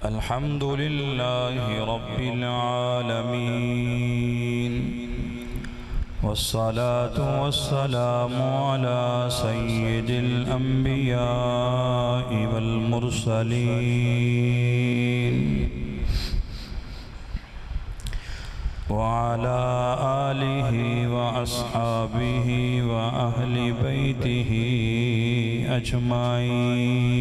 الحمد لله رب العالمين والصلاة والسلام على سيد الأنبياء والمرسلين وعلى آله وأصحابه وأهل بيته أجمعين.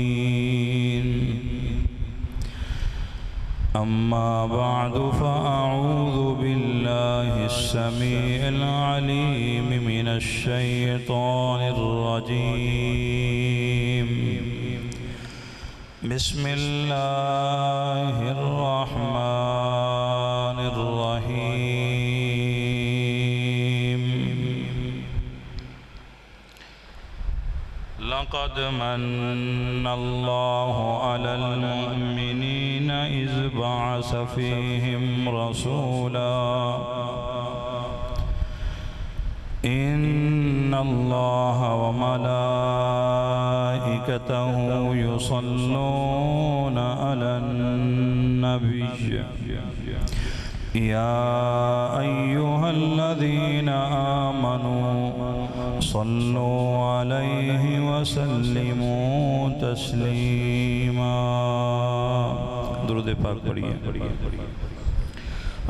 أما بعد فأعوذ بالله السميع العليم من الشيطان الرجيم. بسم الله الرحمن الرحيم. لقد من الله على المؤمنين إذ بعث فيهم رسولا إن الله وملائكته يصلون على النبي يا أيها الذين آمنوا صلوا عليه وسلموا تسليما. درود پاک پڑھیے.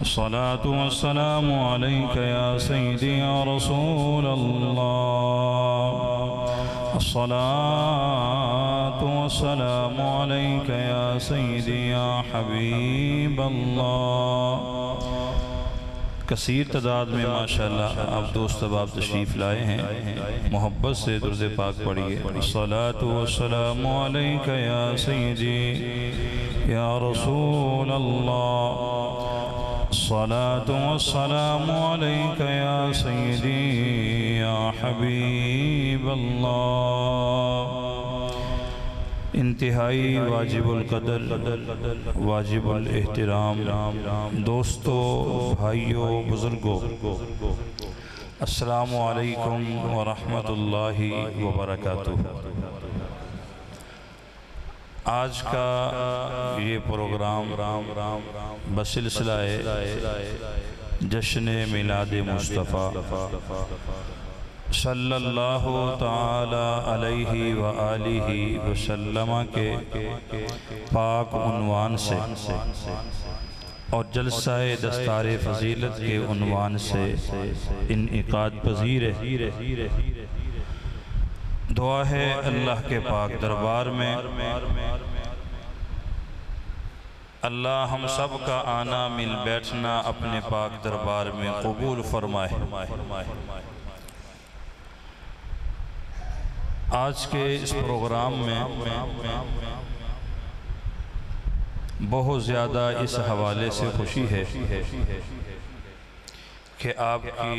الصلاة والسلام عليك يا سيدي يا رسول الله. الصلاة والسلام عليك يا سيدي يا حبيب الله. کثیر تعداد میں ماشاءاللہ آپ دوست احباب تشریف لائے ہیں. محبت سے درود پاک پڑھیے. الصلاة والسلام علیک یا سیدی یا رسول اللہ. الصلاة والسلام علیک یا سیدی یا حبیب اللہ. انتہائی واجب القدر واجب الاحترام دوستو، بھائیو، بزرگو، السلام علیکم ورحمۃ اللہ وبرکاتہ. آج کا یہ پروگرام بسلسلہ جشن میلاد مصطفیٰ صلی اللہ تعالی علیہ وآلہ وسلم کے پاک عنوان سے اور جلسہ دستار فضیلت کے عنوان سے انعقاد پذیر ہے. دعا ہے اللہ کے پاک دربار میں اللہ ہم سب کا آنا مل بیٹھنا اپنے پاک دربار میں قبول فرمائے. آج کے اس پروگرام میں بہت زیادہ اس حوالے سے خوشی ہے کہ آپ کی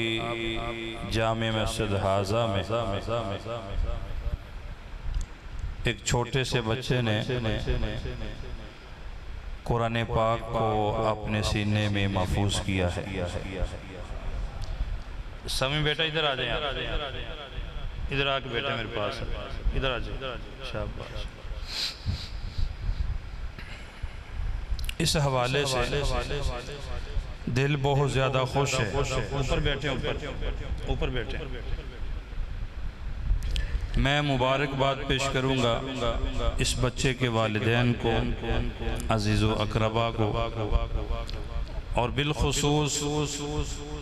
جامع مسجد حاضہ میں ایک چھوٹے سے بچے نے قرآن پاک کو اپنے سینے میں محفوظ کیا ہے. سمی بیٹا ادھر آ جائیں، ادھر آ کے بیٹھے میرے پاس، ادھر آ جائیں. شاباش. اس حوالے سے دل بہت زیادہ خوش ہے. اوپر بیٹھے، اوپر بیٹھے. میں مبارکباد پیش کروں گا اس بچے کے والدین کو، عزیز و اقربا کو، اور بالخصوص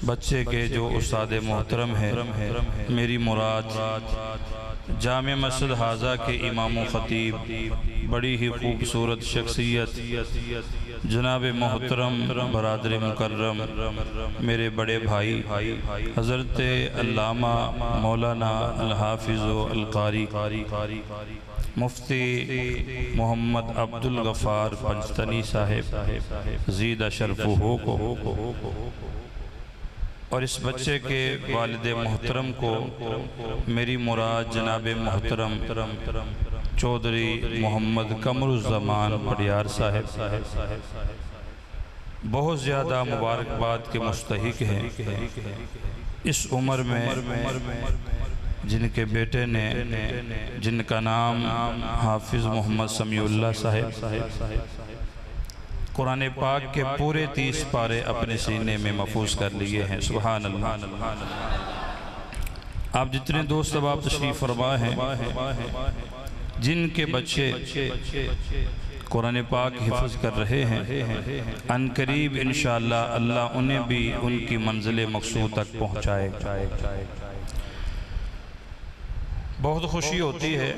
بچے کے جو استاد محترم ہے. میری مراد جامع مسجد حاضہ کے امام و خطیب، بڑی ہی خوبصورت شخصیت جناب محترم برادر مکرم میرے بڑے بھائی حضرت علامہ مولانا الحافظ و القاری مفتی محمد عبدالغفار پنجتنی صاحب زیدہ شرفہ کو، اور اس بچے کے والد محترم کو میری مراد جناب محترم چودھری محمد قمر الزمان پڑیار صاحب بہت زیادہ مبارکباد کے مستحق ہیں. اس عمر میں جن کے بیٹے نے، جن کا نام حافظ محمد سمیع اللہ صاحب قرآن پاک کے پورے 30 پارے اپنے سینے میں محفوظ کر لیے ہیں۔ سبحان اللہ۔ آپ جتنے دوست اب آپ تشریف فرما ہیں، جن کے بچے قرآن پاک حفظ کر رہے ہیں، ان قریب انشاءاللہ اللہ انہیں بھی ان کی منزل مقصود تک پہنچائے گا۔ بہت خوشی ہوتی ہے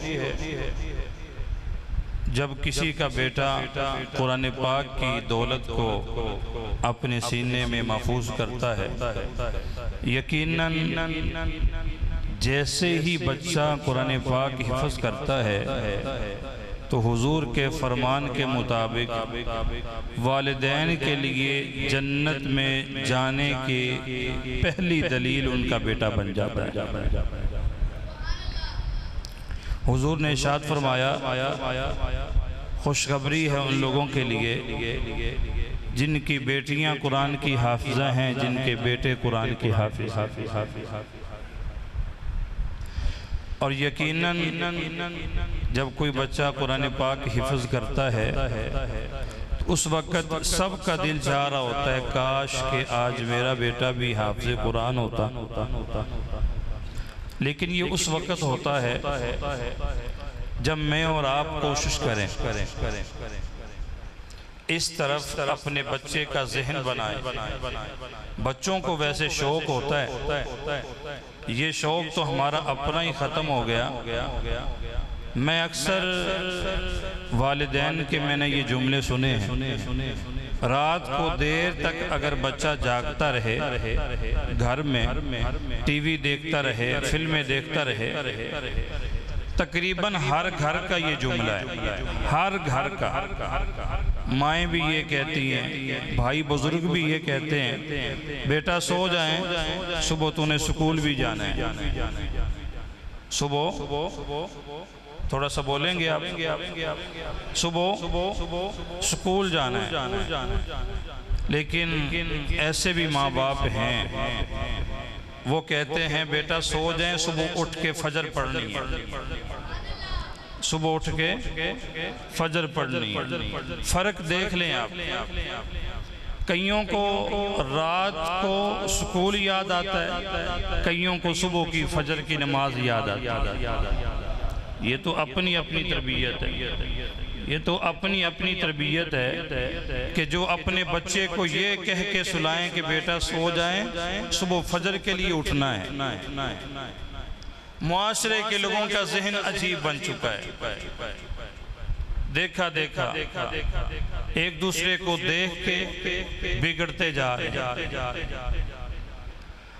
جب کسی کا بیٹا قرآن پاک کی دولت کو اپنے سینے میں محفوظ کرتا ہے۔ یقیناً جیسے ہی بچہ قرآن پاک حفظ کرتا ہے تو حضور کے فرمان کے مطابق والدین کے لیے جنت میں جانے کی پہلی دلیل ان کا بیٹا بن جاتا ہے۔ حضور نے ارشاد فرمایا، خوشخبری ہے ان لوگوں کے لیے جن کی بیٹیاں قرآن کی حافظہ ہیں، جن کے بیٹے قرآن کی حافظ ہیں۔ اور یقیناً جب کوئی بچہ قرآن پاک حفظ کرتا ہے اس وقت سب کا دل چاہ رہا ہوتا ہے کاش کہ آج میرا بیٹا بھی حافظ قرآن ہوتا۔ لیکن یہ اس وقت ہوتا ہے جب میں اور آپ کوشش کریں اس طرف اپنے بچے کا ذہن بنائیں۔ بچوں کو ویسے شوق ہوتا ہے، یہ شوق تو ہمارا اپنا ہی ختم ہو گیا۔ میں اکثر والدین کے میں نے یہ جملے سنے ہیں، رات کو دیر تک اگر بچہ جاگتا رہے، گھر میں ٹی وی دیکھتا رہے، فلمیں دیکھتا رہے، تقریباً ہر گھر کا یہ جملہ ہے، ہر گھر کا۔ مائیں بھی یہ کہتی ہیں، بھائی بزرگ بھی یہ کہتے ہیں، بیٹا سو جائیں، صبح تو نے سکول بھی جانا ہے۔ صبح تھوڑا سا بولیں گے آپ، صبح سکول جانا ہے۔ لیکن ایسے بھی ماں باپ ہیں وہ کہتے ہیں بیٹا سو جائیں، صبح اٹھ کے فجر پڑھنی ہے، صبح اٹھ کے فجر پڑھنی ہے۔ فرق دیکھ لیں آپ، کئیوں کو رات کو سکول یاد آتا ہے، کئیوں کو صبح کی فجر کی نماز یاد آتی ہے۔ یہ تو اپنی اپنی تربیت ہے، یہ تو اپنی اپنی تربیت ہے کہ جو اپنے بچے کو یہ کہہ کے سلائیں کہ بیٹا سو جائیں، صبح فجر کے لیے اٹھنا ہے۔ معاشرے کے لوگوں کا ذہن عجیب بن چکا ہے، دیکھا ایک دوسرے کو دیکھ کے بگڑتے جا رہے ہیں۔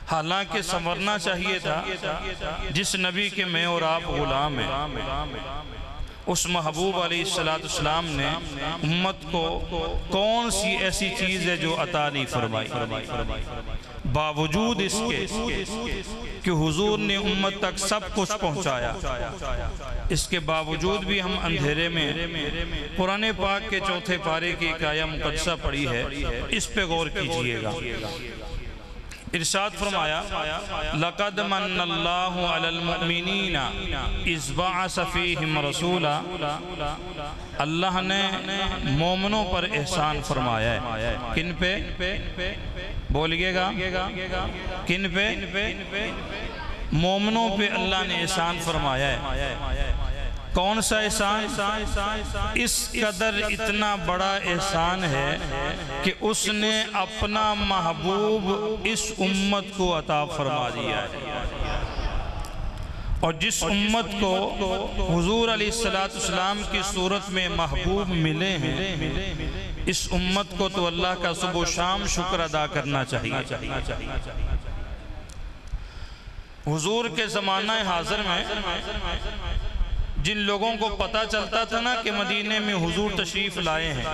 حالانکہ سنورنا چاہیے تھا، جس نبی کے میں اور آپ غلام ہیں، اس محبوب علیہ السلام نے امت کو کون سی ایسی چیز ہے جو عطا نہیں فرمائی؟ باوجود اس کے کہ حضور نے امت تک سب کچھ پہنچایا، اس کے باوجود بھی ہم اندھیرے میں قرآن پاک کے 4 پارے کی ایک آیہ مقدسہ پڑھی ہے، اس پہ غور کیجئے گا۔ ارشاد فرمایا، لَقَدْ مَنَّ اللَّهُ عَلَى الْمُؤْمِنِينَ إِذْ بَعَثَ فِيهِمْ رَسُولًا۔ اللہ نے مومنوں پر احسان فرمایا ہے، کن پہ؟ بولیے گا، کن پہ؟ مومنوں پہ اللہ نے احسان فرمایا ہے۔ کون سا احسان؟ اس قدر اتنا بڑا احسان ہے کہ اس نے اپنا محبوب اس امت کو عطا فرما دیا ہے۔ اور جس امت کو حضور علیہ السلام کی صورت میں محبوب ملے ہیں، اس امت کو تو اللہ کا صبح و شام شکر ادا کرنا چاہیے۔ حضور کے زمانہ حاضر میں جن لوگوں کو پتہ چلتا تھا نا کہ مدینے میں حضور تشریف لائے ہیں،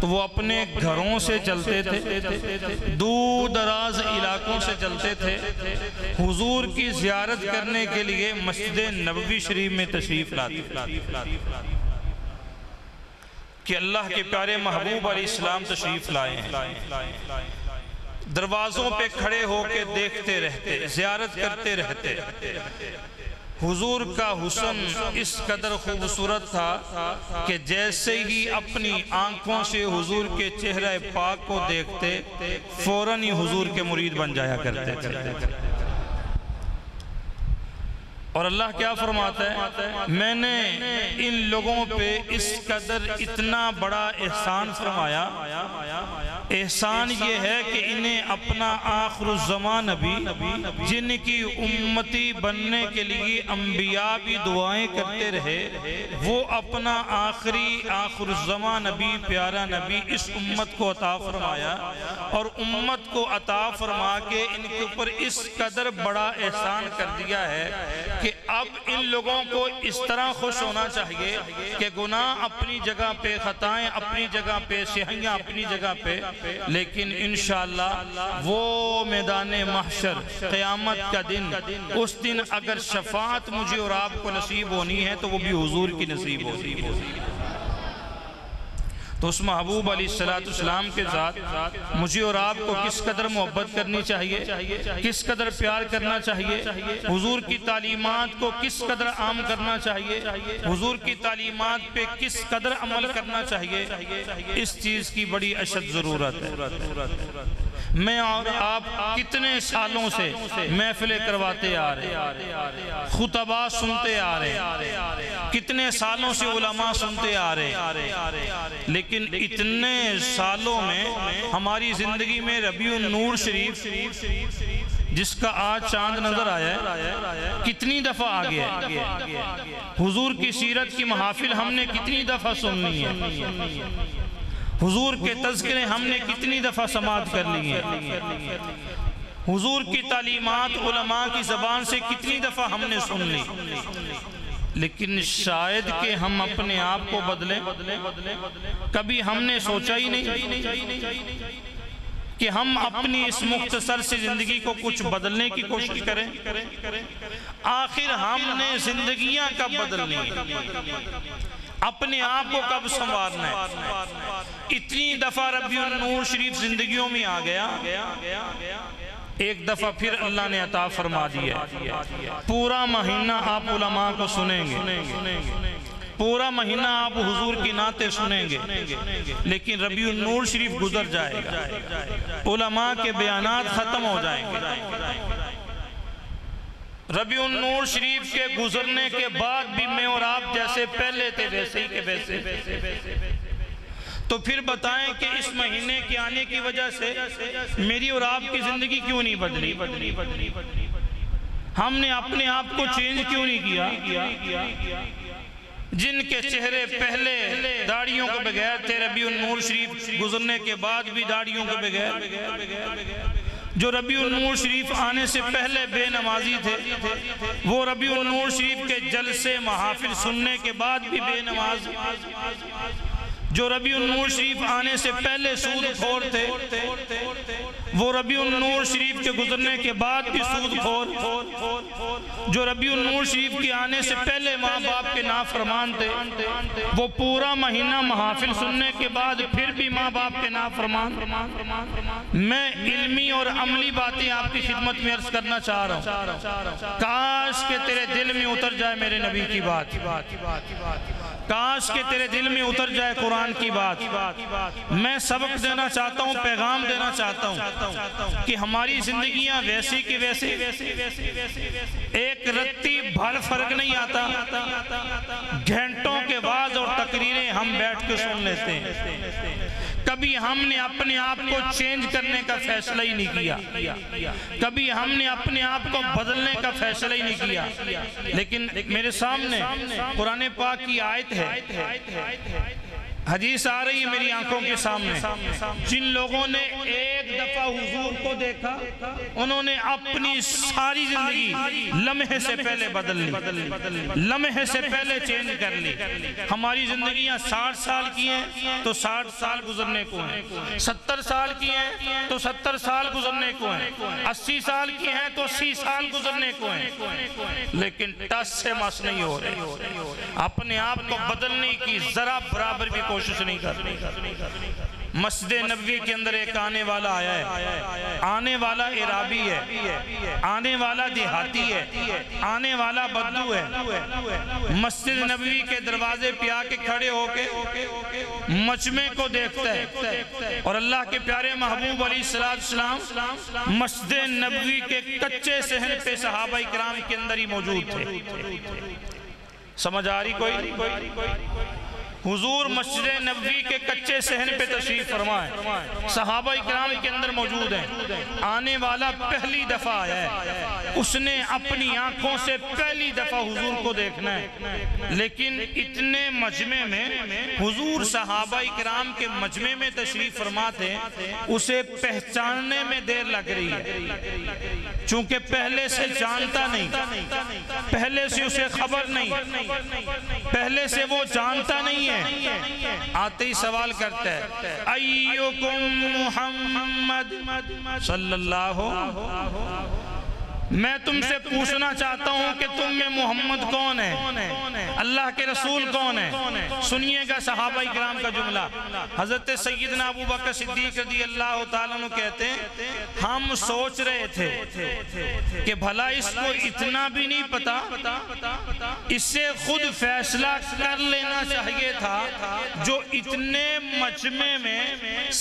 تو وہ اپنے گھروں سے چلتے تھے، دور دراز علاقوں سے چلتے تھے، حضور کی زیارت کرنے کے لیے مسجد نبوی شریف میں تشریف لاتے کہ اللہ کے پیارے محبوب علیہ السلام تشریف لائے ہیں۔ دروازوں پہ کھڑے ہو کے دیکھتے رہتے، زیارت کرتے رہتے۔ حضور کا حسن اس قدر خوبصورت تھا کہ جیسے ہی اپنی آنکھوں سے حضور کے چہرہ پاک کو دیکھتے فوراً ہی حضور کے مرید بن جایا کرتے تھے۔ اور اللہ کیا فرماتا ہے؟ میں نے ان لوگوں پہ اس قدر اتنا بڑا احسان فرمایا۔ احسان یہ ہے کہ انہیں اپنا آخر الزمان نبی، جن کی امتی بننے کے لیے انبیاء بھی دعائیں کرتے رہے، وہ اپنا آخر الزمان نبی، پیارا نبی اس امت کو عطا فرمایا، اور امت کو عطا فرما کے ان کے اوپر اس قدر بڑا احسان کر دیا ہے کہ اب ان لوگوں کو اس طرح خوش ہونا چاہیے کہ گناہ اپنی جگہ پہ، خطائیں اپنی جگہ پہ، سیاہیاں اپنی جگہ پہ، لیکن انشاءاللہ وہ میدان محشر قیامت کا دن، اس دن اگر شفاعت مجھے اور آپ کو نصیب ہونی ہے تو وہ بھی حضور کی نصیب ہونی ہے۔ تو اس محبوب علیہ السلام کے ذات مجھے اور آپ کو کس قدر محبت کرنی چاہیے، کس قدر پیار کرنا چاہیے، حضور کی تعلیمات کو کس قدر عام کرنا چاہیے، حضور کی تعلیمات پہ کس قدر عمل کرنا چاہیے، اس چیز کی بڑی اشد ضرورت ہے۔ میں اور آپ کتنے سالوں سے محفلیں کرواتے آ رہے، خطبہ سنتے آ رہے، کتنے سالوں سے علماء سنتے آ رہے، لیکن اتنے سالوں میں ہماری زندگی میں ربیع النور شریف جس کا آج چاند نظر آیا ہے کتنی دفعہ آ گیا ہے، حضور کی سیرت کی محافل ہم نے کتنی دفعہ سننی ہے، حضور کے تذکرے ہم نے کتنی دفعہ سماعت کر لی ہے، حضور کی تعلیمات علماء کی زبان سے کتنی دفعہ ہم نے سن لی، لیکن شاید کہ ہم اپنے آپ کو بدلیں۔ کبھی ہم نے سوچا ہی نہیں کہ ہم اپنی اس مختصر سی زندگی کو کچھ بدلنے کی کوشش کریں۔ آخر ہم نے زندگیاں کب بدلنی ہیں، اپنے آپ کو کب سنوارنا ہے۔ اتنی دفعہ ربیع النور شریف زندگیوں میں آ گیا، ایک دفعہ پھر اللہ نے عطا فرما دیا، پورا مہینہ آپ علماء کو سنیں گے، پورا مہینہ آپ حضور کی نعتیں سنیں گے، لیکن ربیع النور شریف گزر جائے گا، علماء کے بیانات ختم ہو جائیں گے۔ ربیع النور شریف کے گزرنے کے بعد بھی میں اور آپ جیسے پہلے تھے ویسے ہی کے ویسے، تو پھر بتائیں کہ اس مہینے کے آنے کی وجہ سے میری اور آپ کی زندگی کیوں نہیں بدلی؟ ہم نے اپنے آپ کو چینج کیوں نہیں کیا؟ جن کے چہرے پہلے داڑھیوں کے بغیر تھے، ربیع النور شریف گزرنے کے بعد بھی داڑھیوں کے بغیر، جو ربیع النور شریف آنے سے پہلے بے نمازی تھے، وہ ربیع النور شریف کے جلسے محافل سننے کے بعد بھی بے نماز، جو ربیع النور شریف آنے سے پہلے سود خور تھے، وہ ربیع النور شریف کے گزرنے کے بعد بھی سود خور، جو ربیع النور شریف کے آنے سے پہلے ماں باپ کے نافرمان تھے، وہ پورا مہینہ محافل سننے کے بعد پھر بھی ماں باپ کے نافرمان۔ میں علمی اور عملی باتیں آپ کی خدمت میں عرض کرنا چاہ رہا ہوں۔ کاش کہ تیرے دل میں اتر جائے میرے نبی کی بات، کاش کہ تیرے دل میں اتر جائے قرآن کی بات۔ میں سبق دینا چاہتا ہوں، پیغام دینا چاہتا ہوں کہ ہماری زندگیاں ویسی کی ویسی، ایک رتی بھر فرق نہیں آتا، گھنٹوں کے بعد اور تقریریں ہم بیٹھ کے سن لیتے ہیں، کبھی ہم نے اپنے آپ کو چینج کرنے کا فیصلہ ہی نہیں کیا، کبھی ہم نے اپنے آپ کو بدلنے کا فیصلہ ہی نہیں کیا، لیکن میرے سامنے قرآن پاک کی آیت ہے، حدیث آ رہی ہے میری آنکھوں کے سامنے، جن لوگوں نے ایک دفعہ حضور کو دیکھا انہوں نے اپنی ساری زندگی لمحے سے پہلے بدل لی، لمحے سے پہلے چینج کر لی۔ ہماری زندگیاں 60 سال کی ہیں تو 60 سال گزرنے کو ہیں، 70 سال کی ہیں تو 70 سال گزرنے کو ہیں، 80 سال کی ہیں تو 80 سال گزرنے کو ہیں، لیکن ٹس سے مس نہیں ہو رہے، اپنے آپ کو بدلنے کی ذرا برابر بھی کوشش نہیں کر رہے۔ مسجد نبوی کے اندر ایک آنے والا آیا ہے، آنے والا عرابی ہے، آنے والا دیہاتی ہے، آنے والا بدو ہے، مسجد نبوی کے دروازے پہ آ کے کھڑے ہو کے مجمع کو دیکھتا ہے، اور اللہ کے پیارے محبوب علیہ السلام مسجد نبوی کے کچے صحن پہ صحابہ اکرام کے اندر ہی موجود تھے۔ سمجھ آ رہی کوئی؟ حضور مسجد نبوی کے کچے صحن پہ تشریف فرمائے، صحابہ اکرام کے اندر موجود ہیں، آنے والا پہلی دفعہ آیا ہے، اس نے اپنی آنکھوں سے پہلی دفعہ حضور کو دیکھنا ہے، لیکن اتنے مجمع میں حضور صحابہ اکرام کے مجمع میں تشریف فرما تھے، اسے پہچاننے میں دیر لگ رہی ہے، چونکہ پہلے سے جانتا نہیں، پہلے سے اسے خبر نہیں، پہلے سے وہ جانتا نہیں ہے، آتے ہی سوال کرتا ہے، ایوکم محمد صلی اللہ، میں تم سے پوچھنا چاہتا ہوں کہ تم میں محمد کون ہے، اللہ کے رسول کون ہے؟ سنیے گا صحابہ اکرام کا جملہ۔ حضرت سیدنا ابو بکر صدیق رضی اللہ تعالیٰ عنہ کہتے ہیں، ہم سوچ رہے تھے کہ بھلا اس کو اتنا بھی نہیں پتا، اس سے خود فیصلہ کر لینا چاہیے تھا، جو اتنے مجمع میں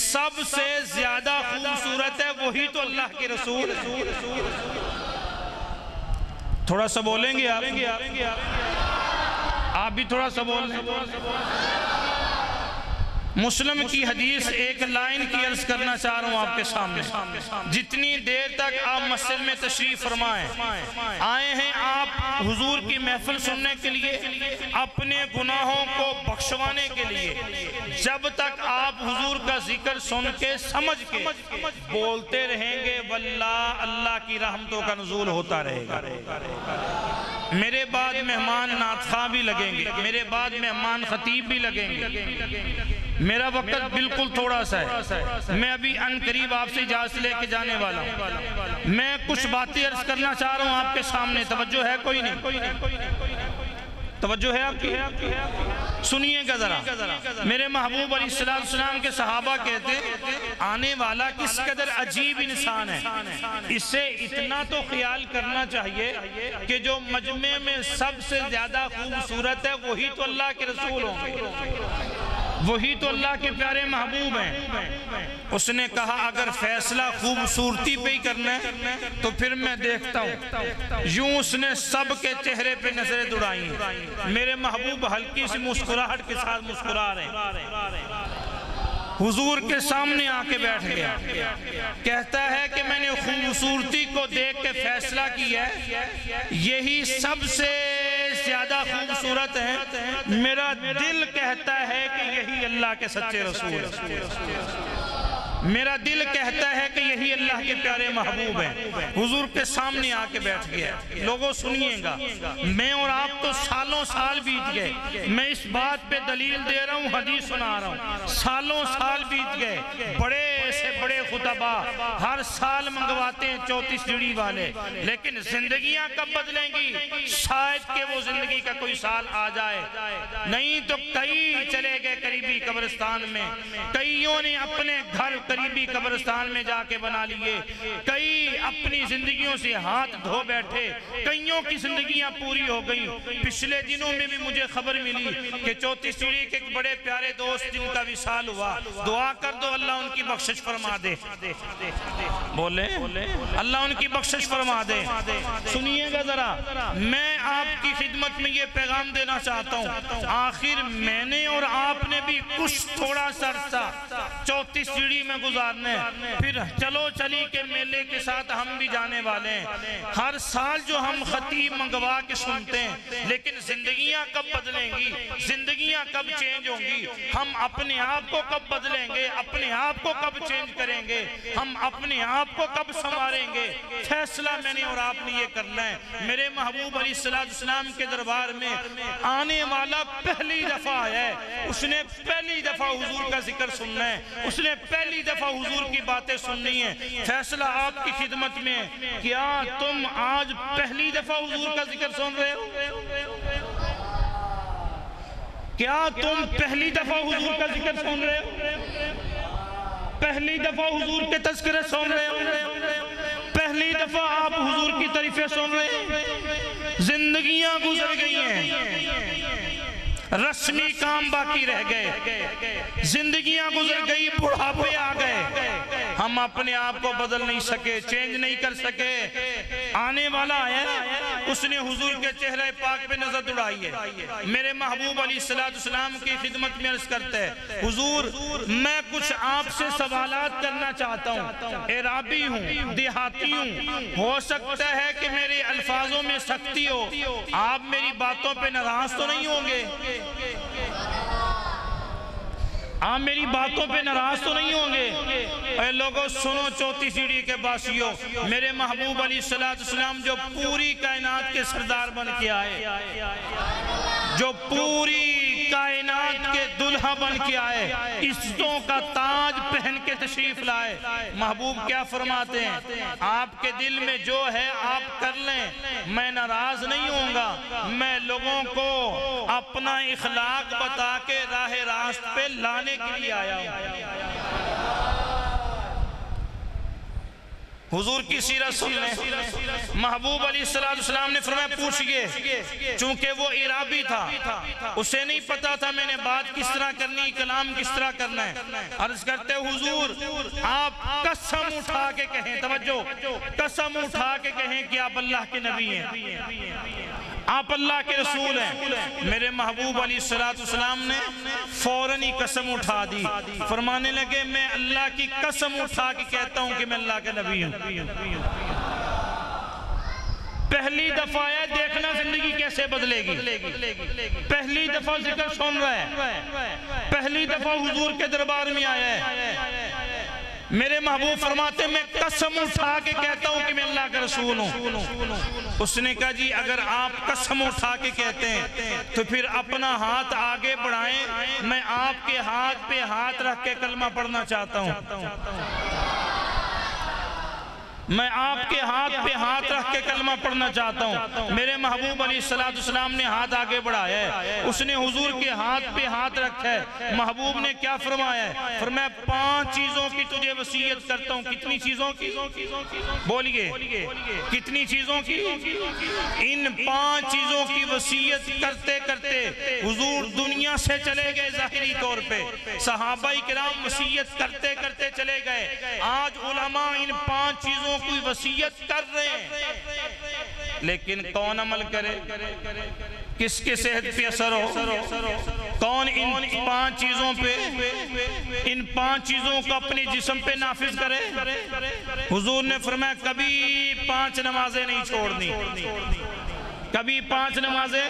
سب سے زیادہ خوبصورت ہے وہی تو اللہ کے رسول ہے۔ تھوڑا سا بولیں گے آپ بھی تھوڑا سا بول لیں۔ مسلم کی حدیث ایک لائن کی عرض کرنا چاہ رہا ہوں آپ کے سامنے، جتنی دیر تک آپ مسجد میں تشریف فرمائیں، آئے ہیں آپ حضور کی محفل سننے کے لیے، اپنے گناہوں کو بخشوانے کے لیے، جب تک آپ حضور کا ذکر سن کے سمجھ کے بولتے رہیں گے واللہ اللہ کی رحمتوں کا نزول ہوتا رہے گا۔ میرے بعد مہمان نعت خواں بھی لگیں گے، میرے بعد مہمان خطیب بھی لگیں گے، میرا وقت بالکل تھوڑا سا ہے، میں ابھی ان قریب آپ سے اجازت لے کے جانے والا ہوں، میں کچھ باتیں عرض کرنا چاہ رہا ہوں آپ کے سامنے، توجہ ہے کوئی نہیں؟ توجہ ہے آپ کی؟ سنیے گا ذرا، میرے محبوب علیہ السلام کے صحابہ کہتے ہیں، آنے والا کس قدر عجیب انسان ہے، اس سے اتنا تو خیال کرنا چاہیے کہ جو مجمع میں سب سے زیادہ خوبصورت ہے وہی تو اللہ کے رسول ہوں گے، وہی تو اللہ کے پیارے محبوب ہیں۔ اس نے کہا اگر فیصلہ خوبصورتی پہ ہی کرنا ہے تو پھر میں دیکھتا ہوں، یوں اس نے سب کے چہرے پہ نظریں دوڑائی ہیں، میرے محبوب ہلکی سی مسکراہٹ کے ساتھ مسکرا رہے ہیں، حضور کے سامنے آ کے بیٹھ گیا، کہتا ہے کہ میں نے خوبصورتی کو دیکھ کے فیصلہ کیا ہے یہی سب سے زیادہ خوبصورت ہے، میرا دل کہتا ہے کہ یہی اللہ کے سچے رسول ہے، میرا دل کہتا ہے کہ یہی اللہ کے پیارے محبوب ہیں۔ حضور کے سامنے آ کے بیٹھ گیا۔ لوگوں سنیے گا، میں اور آپ تو سالوں سال بیت گئے، میں اس بات پہ دلیل دے رہا ہوں، حدیث سنا رہا ہوں، سالوں سال بیت گئے، بڑے سے بڑے خطبہ ہر سال منگواتے ہیں 34 جڑی والے، لیکن زندگیاں کب بدلیں گی؟ شاید کہ وہ زندگی کا کوئی سال آ جائے، نہیں تو کئی چلے گئے قریبی قبرستان میں، کئیوں نے اپنے گھر قریبی قبرستان میں جا کے بنا لیے، کئی اپنی زندگیوں سے ہاتھ دھو بیٹھے، کئیوں کی زندگیاں پوری ہو گئیں۔ پچھلے دنوں میں بھی مجھے خبر ملی کہ 34 جڑی کے ایک بڑے پیارے دوست جن کا وصال ہوا، دعا کر دو اللہ ان کی بخشش فرما دے، بولے اللہ ان کی بخشش فرما دے۔ سنیے گا ذرا، میں آپ کی خدمت میں یہ پیغام دینا چاہتا ہوں، آخر میں نے اور آپ نے بھی کچھ تھوڑا سا عرصہ 34 جڑی میں گزارنے، پھر چلو چلی کے میلے کے ساتھ ہم بھی جانے والے ہیں۔ ہر سال جو ہم خطیب منگوا کے سنتے ہیں، لیکن زندگیاں کب بدلیں گی؟ زندگیاں کب چینج ہوں گی؟ ہم اپنے آپ کو کب بدلیں گے؟ اپنے آپ کو کب چینج کریں گے؟ ہم اپنے آپ کو کب سنواریں گے؟ فیصلہ میں نے اور آپ نے یہ کرنا ہے۔ میرے محبوب علیہ السلام کے دربار میں آنے والا پہلی دفعہ آیا ہے، اس نے پہلی دفعہ حضور کا ذکر سننا ہے، اس نے پہلی دفعہ حضور کی باتیں سننی ہے۔ فیصلہ آپ کی خدمت میں، کیا تم آج پہلی دفعہ حضور کا ذکر سن رہے ہو؟ کیا تم پہلی دفعہ حضور کا ذکر سن رہے ہو؟ پہلی دفعہ حضور کے تذکرے سن رہے ہوں، پہلی دفعہ آپ حضور کی تعریفیں سن رہے ہیں، زندگیاں گزر گئی ہیں، رسمی کام باقی رہ گئے، زندگیاں گزر گئی، بڑھاپے آ گئے، ہم اپنے آپ کو بدل نہیں سکے، چینج نہیں کر سکے۔ آنے والا ہے، اس نے حضور کے چہرہ پاک پہ نظر دوڑائی ہے، میرے محبوب علیہ السلام کی خدمت میں عرض کرتے ہیں، حضور میں کچھ آپ سے سوالات کرنا چاہتا ہوں، عرابی ہوں، دیہاتی ہوں، ہو سکتا ہے کہ میرے الفاظوں میں سختی ہو، آپ میری باتوں پہ ناراض تو نہیں ہوں گے؟ آپ میری باتوں پہ ناراض تو نہیں ہوں گے؟ اے لوگوں سنو چوتھی سیڑھی کے باسیوں، میرے محبوب علیہ السلام جو پوری کائنات کے سردار بن کے آئے، جو پوری کائنات کے دلہا بن کے آئے، عزتوں کا تاج پہن کے تشریف لائے، محبوب کیا فرماتے ہیں؟ آپ کے دل میں جو ہے آپ کر لیں، میں ناراض نہیں ہوں گا، میں لوگوں کو اپنا اخلاق بتا کے راہ راست پہ لانے کے لیے آیا ہوں۔ حضور کی سیرت سن لیں، محبوب علیہ السلام نے فرمایا پوچھئے، چونکہ وہ عرابی تھا، اسے نہیں پتا تھا میں نے بات کس طرح کرنی، کلام کس طرح کرنا ہے، عرض کرتے حضور آپ قسم اٹھا کے کہیں، توجہ، قسم اٹھا کے کہیں کہ آپ اللہ کے نبی ہیں، آپ اللہ کے رسول ہیں۔ میرے محبوب علیہ السلام نے فوراً ہی قسم اٹھا دی، فرمانے لگے میں اللہ کی قسم اٹھا کے کہتا ہوں کہ میں اللہ کے نبی ہوں۔ پہلی دفعہ ہے، دیکھنا زندگی کیسے بدلے گی، پہلی دفعہ ذکر سن رہا ہے، پہلی دفعہ حضور کے دربار میں آیا ہے، میرے محبوب فرماتے میں قسم اٹھا کے کہتا ہوں کہ میں اللہ کا رسول ہوں۔ اس نے کہا جی اگر آپ قسم اٹھا کے کہتے ہیں تو پھر اپنا ہاتھ آگے بڑھائیں، میں آپ کے ہاتھ پہ ہاتھ رکھ کے کلمہ پڑھنا چاہتا ہوں، میں آپ کے ہاتھ پہ ہاتھ رکھ کے کلمہ پڑھنا چاہتا ہوں۔ میرے محبوب علیہ السلام نے ہاتھ آگے بڑھایا ہے، اس نے حضور کے ہاتھ پہ ہاتھ رکھا ہے، محبوب نے کیا فرمایا ہے؟ فرمایا 5 چیزوں کی تجھے وصیت کرتا ہوں۔ کتنی چیزوں کی؟ بولیے کتنی چیزوں کی؟ ان 5 چیزوں کی وصیت کرتے کرتے حضور دنیا سے چلے گئے، ظاہری طور پہ صحابہ کرام وصیت کرتے کرتے چلے گئے، آج علماء ان 5 چیزوں کوئی وصیت کر رہے ہیں، لیکن کون عمل کرے، کس کے صحت پہ اثر ہو، کون ان 5 چیزوں پہ، ان 5 چیزوں کو اپنی جسم پہ نافذ کرے؟ حضور نے فرمایا کبھی 5 نمازیں نہیں چھوڑنی، کبھی 5 نمازیں،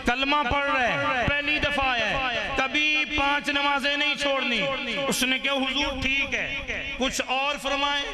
کلمہ پڑھ رہے پہلی دفعہ ہے، کبھی 5 نمازیں نہیں چھوڑنی۔ اس نے کہا حضور ٹھیک ہے، کچھ اور فرمائیں؟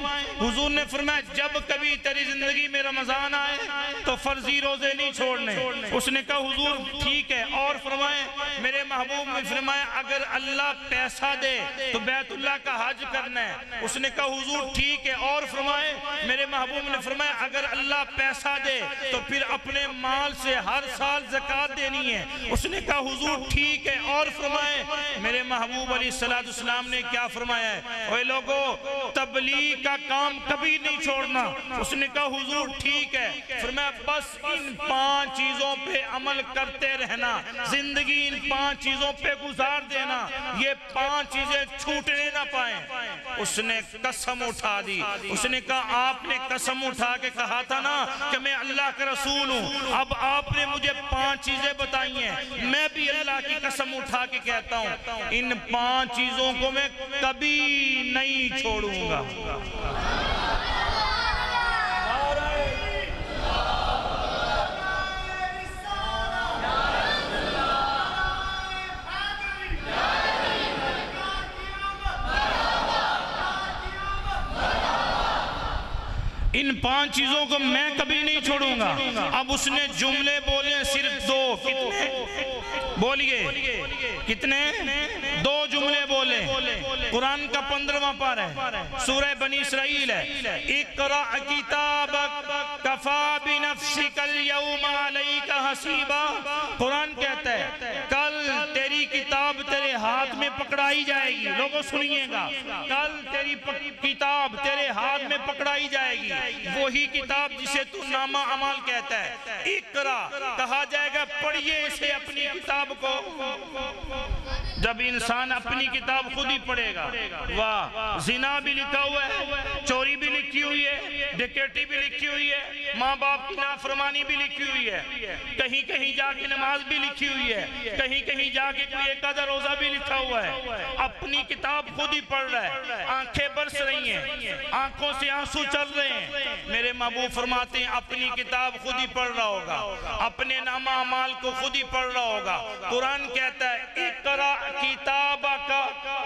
حضور نے فرمایا جب کبھی تیری زندگی میں رمضان آئے تو فرضی روزے نہیں چھوڑنے۔ اس نے کہا حضور ٹھیک ہے، اور فرمائیں؟ میرے محبوب نے فرمایا اگر اللہ پیسہ دے تو بیت اللہ کا حج کرنا ہے۔ اس نے کہا حضور ٹھیک ہے، اور فرمائیں؟ میرے محبوب نے فرمایا اگر اللہ پیسہ دے تو پھر اپنے مال سے ہر سال زکوٰۃ دینی ہے۔ اس نے کہا حضور ٹھیک ہے، اور فرمائیں؟ میرے محبوب علیہ السلام نے کیا فرمایا ہے؟ اے لوگو تبلیغ کا کام کبھی نہیں چھوڑنا۔ اس نے کہا حضور ٹھیک ہے، فرمایا بس ان 5 چیزوں پہ عمل کرتے رہنا، زندگی ان 5 چیزوں پہ گزار دینا، یہ 5 چیزیں چھوٹنے نہ پائیں۔ اس نے قسم اٹھا دی، اس نے کہا آپ نے قسم اٹھا کے کہا تھا نا کہ میں اللہ کا رسول ہوں، اب آپ نے مجھے 5 چیزیں بتائی ہیں، میں بھی اللہ کی قسم اٹھا کے کہتا ہوں ان 5 چیزوں کو میں کبھی نہیں چھوڑوں گا۔ ان 5 چیزوں کو میں کبھی نہیں چھوڑوں گا۔ اب اس نے جملے بولے صرف 2، کتنے بولیے؟ کتنے؟ 2 جملے بولے۔ قرآن کا 15واں پارہ ہے، سورہ بنی اسرائیل ہے، اقرأ کتابک کفا بنفسک اليوم علیک حسیبا۔ قرآن کہتا ہے کل تیری کتاب تیرے تیرے ہاتھ میں پکڑائی جائے گی. لوگوں سنیے گا, کل تیری کتاب تیرے ہاتھ میں پکڑائی جائے گی, وہی کتاب جسے تو نامہ اعمال کہتا ہے. اقرا کہا جائے گا, پڑھیے اسے اپنی کتاب کو. جب انسان اپنی کتاب خود ہی پڑھے گا, واہ, زنا بھی لکھا ہوا ہے, چوری بھی لکھی ہوئی ہے, ڈکیٹی بھی لکھی ہوئی ہے, ماں باپ کی نافرمانی بھی لکھی ہوئی ہے, کہیں کہیں جا کے نماز بھی لکھی ہوئی ہے, کہیں کہیں جا کے کوئی ایک آدھا روزہ بھی لکھا ہوا ہے. اپنی کتاب خود ہی پڑھ رہا ہے, آنکھیں برس رہی ہیں, آنکھوں سے آنسو چل رہے ہیں. میرے محبوب فرماتے ہیں اپنی کتاب خود ہی پڑھ رہا ہوگا, اپنے نامہ اعمال کو خود ہی پڑھ رہا ہوگا. قرآن کہتا ہے اقرا کتابہ کا,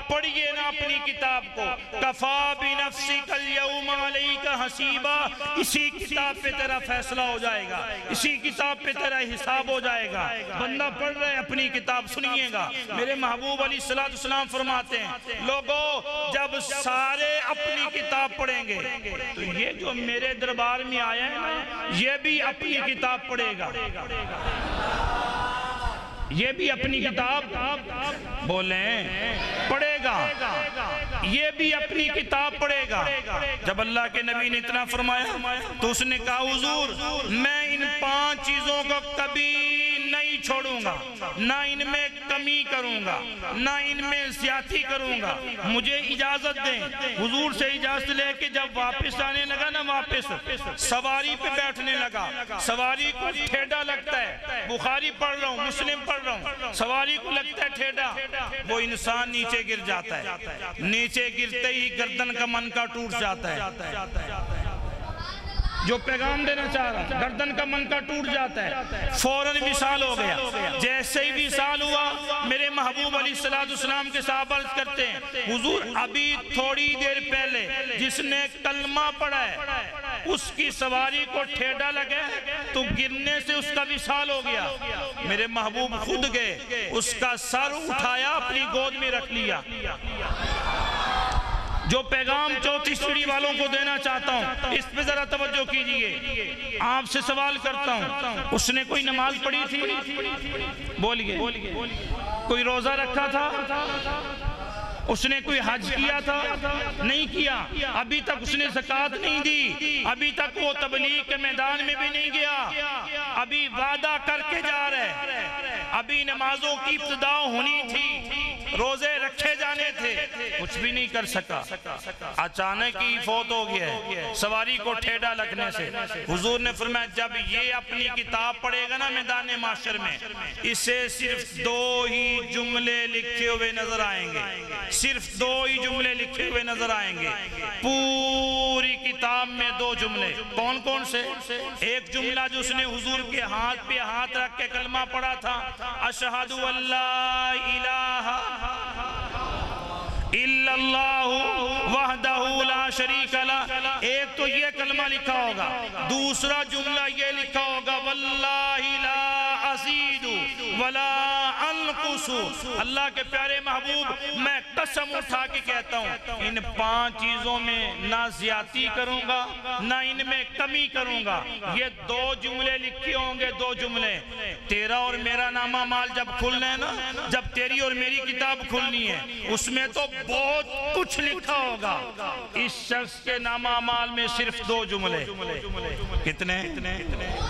پڑھئے نا اپنی کتاب کو, کفا بنفسک اليوم علیک حسیبا, اسی کتاب پہ تیرا فیصلہ ہو جائے گا, اسی کتاب پہ تیرا حساب ہو جائے گا. بندہ پڑھ رہے اپنی کتاب. سنیے گا, میرے محبوب علیہ السلام فرماتے ہیں لوگوں جب سارے اپنی کتاب پڑھیں گے تو یہ جو میرے دربار میں آیا ہے نا, یہ بھی اپنی کتاب پڑھے گا, یہ بھی اپنی کتاب بولیں پڑھے گا, یہ بھی اپنی کتاب پڑھے گا. جب اللہ کے نبی نے اتنا فرمایا تو اس نے کہا حضور میں ان 5 چیزوں کو کبھی نہیں چھوڑوں گا, نہ ان میں کمی کروں گا, نہ ان میں زیادتی کروں گا, مجھے اجازت دیں. حضور سے اجازت لے کے جب واپس آنے لگا نا, واپس سواری پہ بیٹھنے لگا. سواری کو ٹھیڈا لگتا ہے, بخاری پڑھ رہا ہوں, مسلم پڑھ رہا ہوں, سواری کو لگتا ہے ٹھیڈا, وہ انسان نیچے گر جاتا ہے, نیچے گرتے ہی گردن کا منکا ٹوٹ جاتا ہے. جو پیغام دینا چاہ رہا, گردن کا منکا ٹوٹ جاتا ہے, فوراً وصال ہو گیا. جیسے ہی وصال ہوا, میرے محبوب علیہ السلام کے صحابہ عرض کرتے ہیں حضور ابھی تھوڑی دیر پہلے جس نے کلمہ پڑھا ہے اس کی سواری کو ٹھیڈا لگے تو گرنے سے اس کا وصال ہو گیا. میرے محبوب خود گئے, اس کا سر اٹھایا, اپنی گود میں رکھ لیا. جو پیغام 34 سیڑھی والوں کو دینا چاہتا ہوں اس پہ ذرا توجہ کیجئے. آپ سے سوال کرتا ہوں, اس نے کوئی نماز پڑھی تھی؟ بولیے. کوئی روزہ رکھا تھا؟ اس نے کوئی حج کیا تھا؟ نہیں کیا. ابھی تک اس نے زکوٰۃ نہیں دی, ابھی تک وہ تبلیغ کے میدان میں بھی نہیں گیا, ابھی وعدہ کر کے جا رہے, ابھی نمازوں کی ابتدا ہونی تھی, روزے رکھے جانے تھے, کچھ بھی نہیں کر سکا. اچانک ہی فوت ہو گیا ہے سواری کو ٹھیڈا لگنے سے. حضور نے فرمایا جب یہ اپنی کتاب پڑھے گا نا میدان محشر میں, اسے صرف 2 ہی جملے لکھے ہوئے نظر آئیں گے, صرف 2 ہی جملے لکھے ہوئے نظر آئیں گے پوری کتاب میں. 2 جملے کون کون سے؟ ایک جملہ جو اس نے حضور کے ہاتھ پہ ہاتھ رکھ کے کلمہ پڑھا تھا, اشہد ان لا الہ الا اللہ وحدہ لا شریک لہ. ایک تو یہ کلمہ لکھا ہوگا, دوسرا جملہ یہ لکھا ہوگا واللہ لا ازید ولا انقص. اللہ کے پیارے محبوب میں قسم اٹھا کے کہتا ہوں ان 5 چیزوں میں نہ زیادتی کروں گا نہ ان میں کمی کروں گا. یہ 2 جملے لکھے ہوں گے, 2 جملے. تیرا اور میرا نامہ اعمال جب کھلنا ہے نا, جب تیری اور میری کتاب کھلنی ہے, اس میں تو بہت کچھ لکھا ہوگا. اس شخص کے نامہ اعمال میں صرف 2 جملے. کتنے؟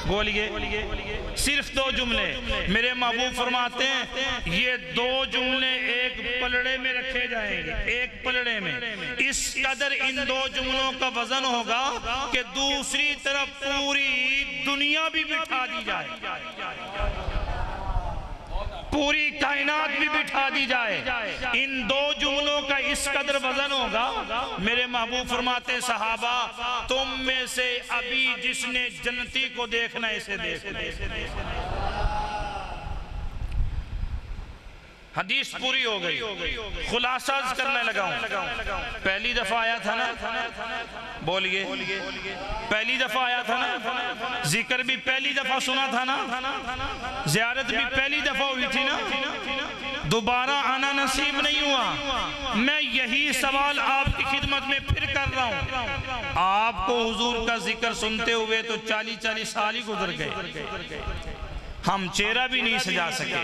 بولیے. صرف 2 جملے. میرے محبوب فرماتے ہیں یہ 2 جملے ایک پلڑے میں رکھے جائیں گے, ایک پلڑے میں. اس قدر ان 2 جملوں کا وزن ہوگا کہ دوسری طرف پوری دنیا بھی بٹھا دی جائے, پوری کائنات بھی بٹھا دی جائے. ان 2 جملوں کا اس قدر وزن ہوگا. میرے محبوب فرماتے ہیں صحابہ تم میں سے ابھی جس نے جنتی کو دیکھنا اسے دیکھ. حدیث پوری ہو گئی, خلاصہ کرنے لگا ہوں. پہلی دفعہ آیا تھا نا, بولیے, پہلی دفعہ آیا تھا نا, ذکر بھی پہلی دفعہ سنا تھا نا, زیارت بھی پہلی دفعہ ہوئی تھی نا, دوبارہ آنا نصیب نہیں ہوا. میں یہی سوال آپ کی خدمت میں پھر کر رہا ہوں. آپ کو حضور کا ذکر سنتے ہوئے تو 40 سال ہی گزر گئے. ہم چہرہ بھی نہیں سجا سکے.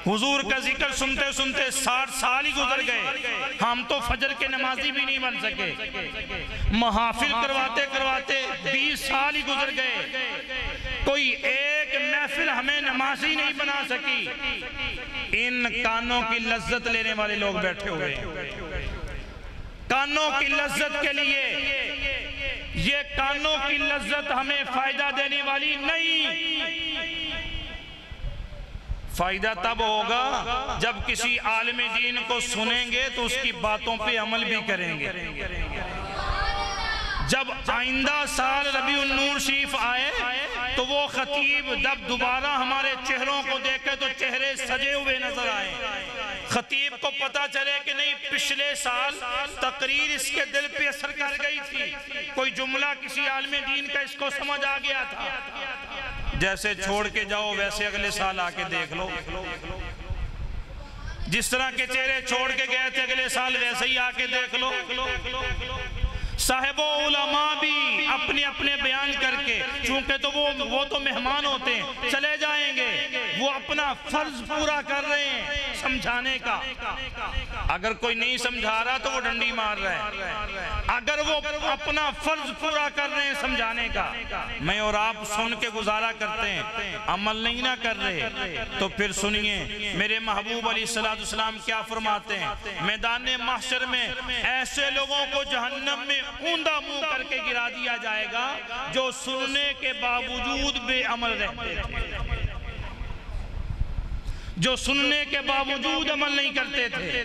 حضور کا ذکر سنتے سنتے 60 سال ہی گزر گئے. ہم تو فجر کے نمازی بھی نہیں بن سکے. محافل کرواتے کرواتے 20 سال ہی گزر گئے. کوئی ایک محفل ہمیں نمازی نہیں بنا سکی. ان کانوں کی لذت لینے والے لوگ بیٹھے ہوئے ہیں. کانوں کی لذت کے لیے. یہ کانوں کی لذت ہمیں فائدہ دینے والی نہیں. فائدہ تب ہوگا جب کسی عالم دین کو سنیں گے تو اس کی باتوں پہ عمل بھی کریں گے. جب آئندہ سال ربیع النور شریف آئے تو وہ خطیب جب دوبارہ ہمارے چہروں کو دیکھے تو چہرے سجے ہوئے نظر آئے. خطیب کو پتا چلے کہ نہیں پچھلے سال تقریر اس کے دل پہ اثر کر گئی تھی. کوئی جملہ کسی عالم دین کا اس کو سمجھ آ گیا تھا. جیسے چھوڑ کے جاؤ ویسے اگلے سال آ کے دیکھ لو. جس طرح کے چہرے چھوڑ کے گئے تھے اگلے سال ویسے ہی آ کے دیکھ لو. صاحب و علماء بھی اپنے اپنے بیان کر کے چونکہ تو وہ تو مہمان ہوتے ہیں چلے جائیں گے. وہ اپنا فرض پورا کر رہے ہیں سمجھانے کا. اگر کوئی نہیں سمجھا رہا تو وہ ڈنڈی مار رہا ہے. اگر وہ اپنا فرض پورا کر رہے ہیں سمجھانے کا, میں اور آپ سن کے گزارا کرتے ہیں عمل نہیں نہ کر رہے, تو پھر سنیے میرے محبوب علیہ السلام کیا فرماتے ہیں. میدان محشر میں ایسے لوگوں کو جہنم میں اوندہ منہ کر کے گرا دیا جائے گا جو سننے کے باوجود بے عمل رہتے تھے. جو سننے کے باوجود عمل نہیں کرتے تھے.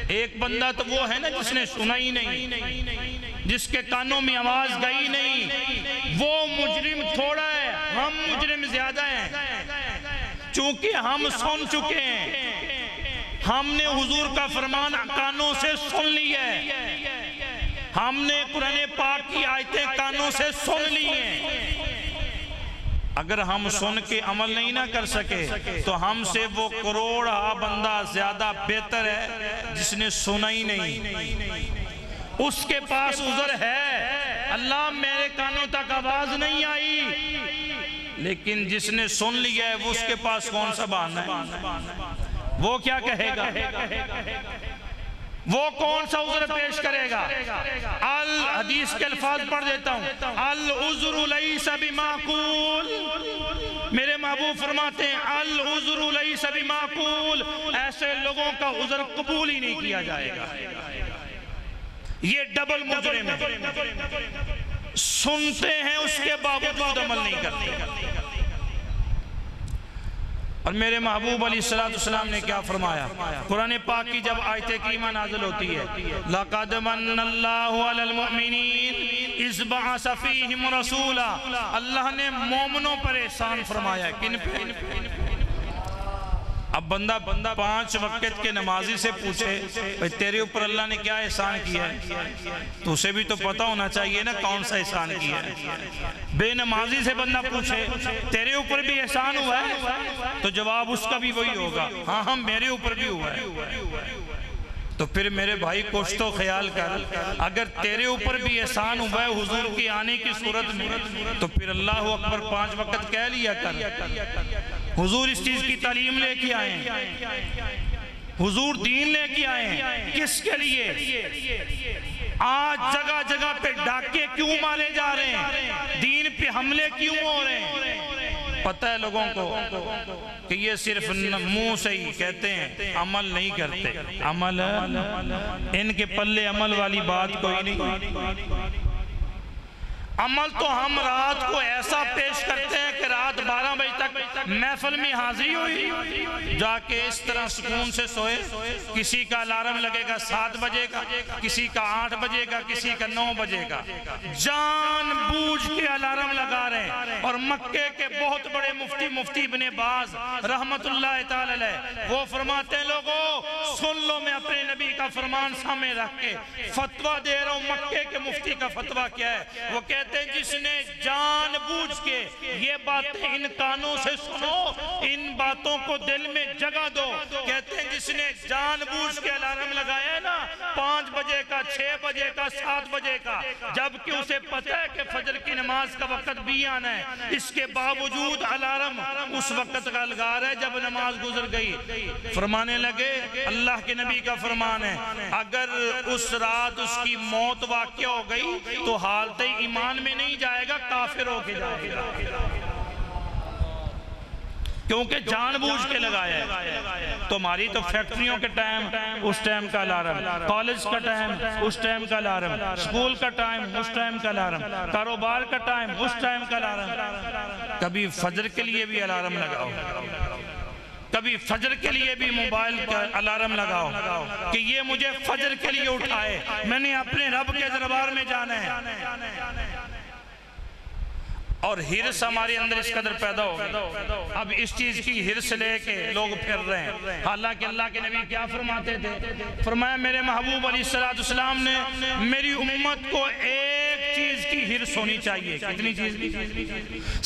ایک بندہ تو وہ ہے نا جس نے سنا ہی نہیں, جس کے کانوں میں آواز گئی نہیں. وہ مجرم تھوڑا ہے, ہم مجرم زیادہ ہیں. چونکہ ہم سن چکے ہیں, ہم نے حضور کا فرمان کانوں سے سن لیا ہے, ہم نے قرآن پاک کی آیتیں کانوں سے سن لی ہیں. اگر ہم سن کے عمل نہیں نہ کر سکے تو ہم سے وہ کروڑا بندہ زیادہ بہتر ہے جس نے سنا ہی نہیں. اس کے پاس عذر ہے, اللہ میرے کانوں تک آواز نہیں آئی, لیکن جس نے سن لیا ہے وہ اس کے پاس کون سا بہانہ ہے. وہ کیا کہے گا, وہ کون سا عذر پیش کرے گا. حدیث کے الفاظ پڑھ دیتا ہوں. العذر لیس بمعقول, میرے محبوب فرماتے ہیں العذر لیس بمعقول, ایسے لوگوں کا عذر قبول ہی نہیں کیا جائے گا. یہ ڈبل مجرم ہے, سنتے ہیں اس کے باوجود عمل نہیں کرتے. اور میرے محبوب علیہ السلام نے کیا فرمایا. قرآن پاک کی جب آیت کریمہ نازل ہوتی ہے لَقَدْ مَنَّ اللَّهُ عَلَى الْمُؤْمِنِينَ إِذْ بَعَثَ فِيهِمْ رَسُولًا, اللہ نے مومنوں پر احسان فرمایا. کن پہ؟ اب بندہ 5 وقت کے نمازی سے پوچھے تیرے اوپر اللہ نے کیا احسان کیا ہے, تو اسے بھی تو پتہ ہونا چاہیے نا کون سا احسان کیا ہے. بے نمازی سے بندہ پوچھے تیرے اوپر بھی احسان ہوا ہے, تو جواب اس کا بھی وہی ہوگا, ہاں میرے اوپر بھی ہوا ہے. تو پھر میرے بھائی کچھ تو خیال کر, اگر تیرے اوپر بھی احسان ہوا ہے حضور کی آنے کی صورت میں, تو پھر اللہ اکبر 5 وقت کہہ لیا کر. حضور اس چیز کی تعلیم لے کے آئے ہیں, حضور دین لے کے آئے ہیں. کس کے لیے؟ آج جگہ جگہ پہ ڈاکے کیوں مارے جا رہے ہیں, دین پہ حملے کیوں ہو رہے ہیں؟ پتہ ہے لوگوں کو کہ یہ صرف منہ سے ہی کہتے ہیں, عمل نہیں کرتے. عمل ان کے پلے عمل والی بات کوئی نہیں. عمل تو ہم رات کو ایسا پیش کرتے ہیں کہ رات 12 بجے تک محفل میں حاضری ہوئی, جا کے اس طرح سکون سے سوئے. کسی کا الارم لگے گا 7 بجے کا, کسی کا 8 بجے کا, کسی کا 9 بجے کا. جان بوجھ کے الارم لگا رہے ہیں. اور مکے کے بہت بڑے مفتی ابن باز رحمت اللہ تعالی علیہ وہ فرماتے ہیں لوگوں سن لو, میں اپنے نبی کا فرمان سامنے رکھ کے فتویٰ دے رہا ہوں۔ مکے کے مفتی کا فتویٰ کیا ہے؟ وہ کہتے ہیں جس نے جان بوجھ کے یہ باتیں ان کانوں سے سنو، ان باتوں کو دل میں جگہ دو۔ کہتے ہیں جس نے جان بوجھ کے الارم لگایا ہے نا، 5 بجے کا، 6 بجے کا، 7 بجے کا، جبکہ اسے پتہ ہے کہ فجر کی نماز کا وقت بھی آنا ہے، اس کے باوجود الارم اس وقت کا لگا رہا ہے جب نماز گزر گئی۔ فرمانے لگے اللہ کے نبی کا فرمان ہے اگر اس رات اس کی موت واقع ہو گئی تو حالت ایمان میں نہیں جائے گا، کافر ہو کے جائے گا، کیونکہ جان بوجھ کے لگایا ہے۔ تو ہماری تو فیکٹریوں کے ٹائم اس ٹائم کا الارم، کالج کا ٹائم اس ٹائم کا الارم، اسکول کا ٹائم اس ٹائم کا الارم، کاروبار کا ٹائم اس ٹائم کا الارم۔ کبھی فجر کے لیے بھی الارم لگاؤ، کبھی فجر کے لیے بھی موبائل کا الارم لگاؤ کہ یہ مجھے فجر کے لیے اٹھائے، میں نے اپنے رب کے دربار میں جانا ہے۔ اور ہرس ہمارے اندر اس قدر پیدا ہو گئی، اب اس چیز کی ہرس لے کے لوگ پھر رہے ہیں۔ حالانکہ اللہ کے نبی کیا فرماتے تھے؟ فرمایا میرے محبوب علیہ السلام نے میری امت کو ایک چیز کی ہرس ہونی چاہیے۔ کتنی چیز؟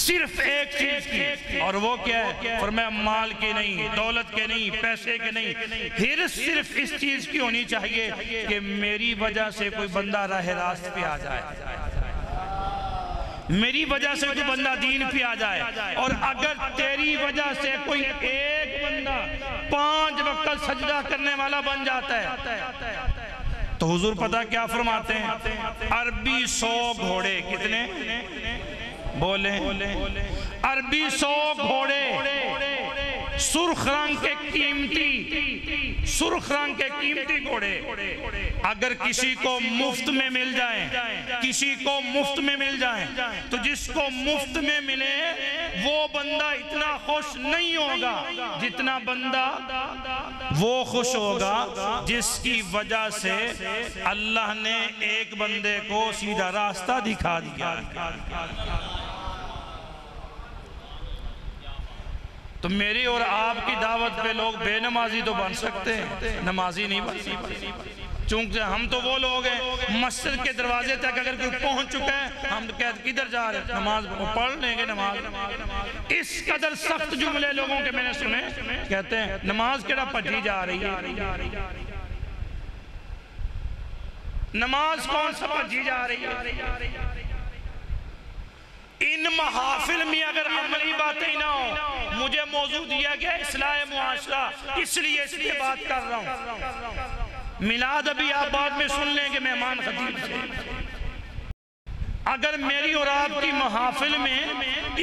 صرف ایک چیز کی، اور وہ کیا ہے؟ فرمایا مال کے نہیں، دولت کے نہیں، پیسے کے نہیں، ہرس صرف اس چیز کی ہونی چاہیے کہ میری وجہ سے کوئی بندہ راہ راست پہ آ جائے، میری وجہ سے کوئی بندہ دین پہ آ جائے۔ اور اگر تیری وجہ سے کوئی ایک بندہ 5 وقت سجدہ کرنے والا بن جاتا ہے تو حضور پتہ کیا فرماتے ہیں؟ عربی 100 گھوڑے، کتنے بولیں؟ عربی 100 گھوڑے، سرخ رنگ کے قیمتی، سرخ رنگ کے قیمتی گھوڑے اگر کسی کو مفت میں مل جائیں، کسی کو مفت میں مل جائیں تو جس کو مفت میں ملے وہ بندہ اتنا خوش نہیں ہوگا جتنا بندہ وہ خوش ہوگا جس کی وجہ سے اللہ نے ایک بندے کو سیدھا راستہ دکھا دیا۔ تو میری اور آپ کی دعوت پہ لوگ بے نمازی تو بن سکتے ہیں، نمازی نہیں بن سکتے، چونکہ ہم تو وہ لوگ ہیں مسجد کے دروازے تک اگر کوئی پہنچ چکا ہے ہم تو کہتے کدھر جا رہے ہیں؟ نماز پڑھ لیں گے نماز۔ اس قدر سخت جملے لوگوں کے میں نے سنے، کہتے ہیں نماز کیڑا پجی جا رہی ہے، نماز کون سا پجی جا رہی ہے۔ ان محافل میں اگر عملی باتیں نہ ہوں، مجھے موضوع دیا گیا اصلاح معاشرہ، اس لیے اس لیے بات کر رہا ہوں۔ میلاد ابھی آپ بعد میں سن لیں گے مہمان خطیب سے۔ اگر میری اور آپ کی محافل میں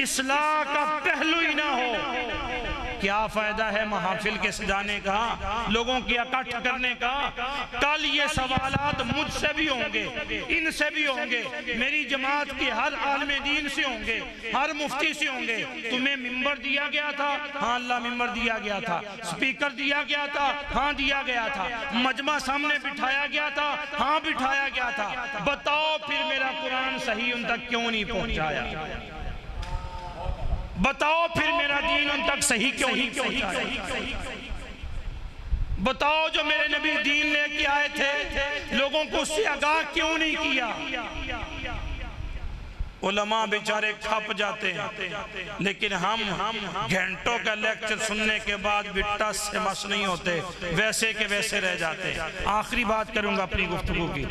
اصلاح کا پہلو ہی نہ ہو، کیا فائدہ ہے محافل کے سجانے کا، لوگوں کی اکٹھ کرنے کا؟ کل یہ سوالات مجھ سے بھی ہوں گے، ان سے بھی ہوں گے، میری جماعت کی ہر عالم دین سے ہوں گے، ہر مفتی سے ہوں گے۔ تمہیں ممبر دیا گیا تھا؟ ہاں اللہ ممبر دیا گیا تھا۔ سپیکر دیا گیا تھا؟ ہاں دیا گیا تھا۔ مجمع سامنے بٹھایا گیا تھا؟ ہاں بٹھایا گیا تھا۔ بتاؤ پھر میرا قرآن صحیح ان تک کیوں نہیں پہنچایا؟ بتاؤ پھر میرا دین ان تک صحیح کیوں نہیں پہنچایا؟ بتاؤ جو میرے نبی دین لے کے آئے تھے لوگوں کو اس سے آگاہ کیوں نہیں کیا؟ علماء بیچارے کھپ جاتے ہیں، لیکن ہم گھنٹوں کا لیکچر سننے کے بعد بھی ٹس سے مس نہیں ہوتے، ویسے کے ویسے رہ جاتے ہیں۔ آخری بات کروں گا اپنی گفتگو کی،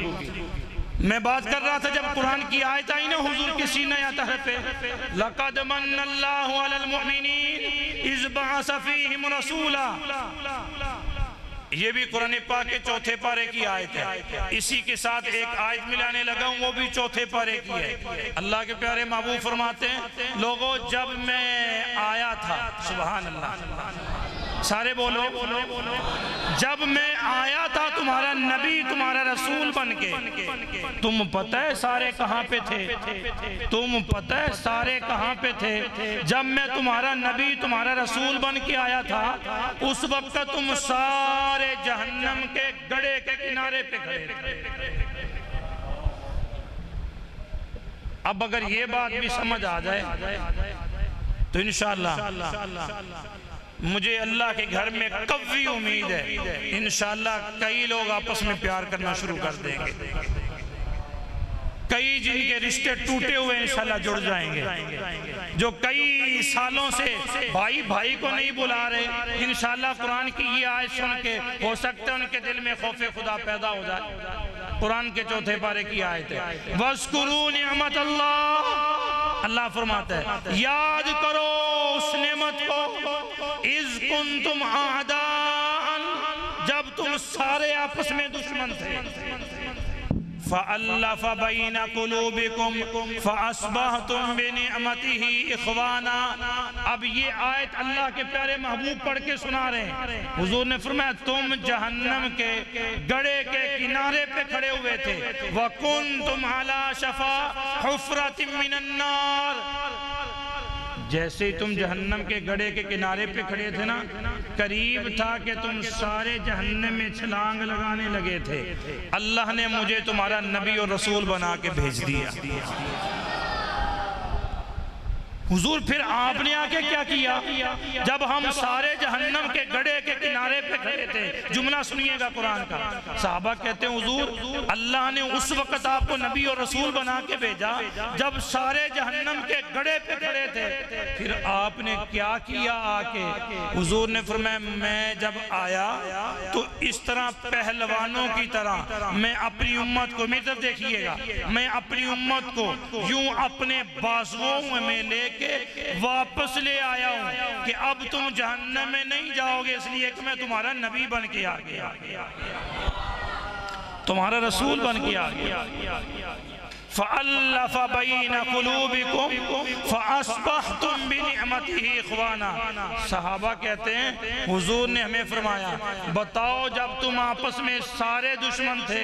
میں بات کر رہا تھا جب قرآن کی آیت آئی نا حضور کی سینہ طہر پہ، لَقَدْ مَنَّ اللَّهُ عَلَى الْمُؤْمِنِينَ إِذْ بَعَثَ فِيهِمْ رَسُولًا، یہ بھی قرآن پاک کے 4تھے پارے کی آیت ہے۔ اسی کے ساتھ ایک آیت ملانے لگا ہوں، وہ بھی 4تھے پارے کی ہے۔ اللہ کے پیارے محبوب فرماتے ہیں لوگوں جب میں آیا تھا، سبحان اللہ، سارے بولو، جب میں آیا تھا تمہارا نبی تمہارا رسول بن کے، تم پتہ ہے سارے کہاں پہ تھے؟ تم پتہ ہے سارے کہاں پہ تھے؟ جب میں تمہارا نبی تمہارا رسول بن کے آیا تھا اس وقت تم سارے جہنم کے گڑھے کے کنارے پہ کھڑے تھے۔ اب اگر یہ بات بھی سمجھ آ جائے تو انشاءاللہ مجھے اللہ کے گھر میں قوی امید ہے انشاءاللہ کئی لوگ آپس میں پیار کرنا شروع کر دیں گے، کئی جن کے رشتے ٹوٹے ہوئے انشاءاللہ جڑ جائیں گے، جو کئی سالوں سے بھائی بھائی کو نہیں بلا رہے انشاءاللہ قرآن کی یہ آیت سن کے ہو سکتا ہے ان کے دل میں خوف خدا پیدا ہو جائے۔ قرآن کے 4 پارے کی آیت ہے، وَاذْكُرُوا نِعْمَةَ اللَّهِ، اللہ فرماتا ہے یاد کرو اس نعمت کو، اِذْ كُنْتُمْ أَعْدَاءً، جب تم سارے آپس میں دشمن تھے، فَأَلَّفَ بَيْنَ قُلُوبِكُمْ فَأَصْبَحْتُمْ بِنِعْمَتِهِ إِخْوَانًا۔ اب یہ آیت اللہ کے پیارے محبوب پڑھ کے سنا رہے ہیں، حضور نے فرمایا تم جہنم کے گڑھے کے کنارے پہ کھڑے ہوئے تھے، وَكُنْتُمْ عَلَى شَفَا حُفْرَةٍ مِّنَ النَّارِ، جیسے ہی تم جہنم کے گڑھے کے کنارے پہ کھڑے تھے نا، قریب تھا کہ تم سارے جہنم میں چھلانگ لگانے لگے تھے، اللہ نے مجھے تمہارا نبی اور رسول بنا کے بھیج دیا۔ حضور پھر آپ نے آکے کیا کیا؟ جب ہم سارے جہنم کے گڑھے کے کنارے پہ کھڑے تھے، جملہ سنیے گا قرآن کا، صحابہ کہتے ہیں حضور اللہ نے اس وقت آپ کو نبی اور رسول بنا کے بھیجا جب سارے جہنم کے گڑھے پہ کھڑے تھے، پھر آپ نے کیا کیا آکے؟ حضور نے فرمایا میں جب آیا تو اس طرح پہلوانوں کی طرح میں اپنی امت کو، میری طرف دیکھیے گا، میں اپنی امت کو یوں اپنے بازوؤں میں لے کے واپس لے آیا ہوں کہ اب تم جہنم میں نہیں جاؤ گے، اس لیے کہ میں تمہارا نبی بن کے آ گیا، تمہارا رسول بن کے آ گیا۔ فَأَلَّفَ بَيْنَ قُلُوبِكُمْ فَأَصْبَحْتُمْ بِنِعْمَتِهِ إِخْوَانًا۔ صحابہ کہتے ہیں حضور نے ہمیں فرمایا بتاؤ جب تم آپس میں سارے دشمن تھے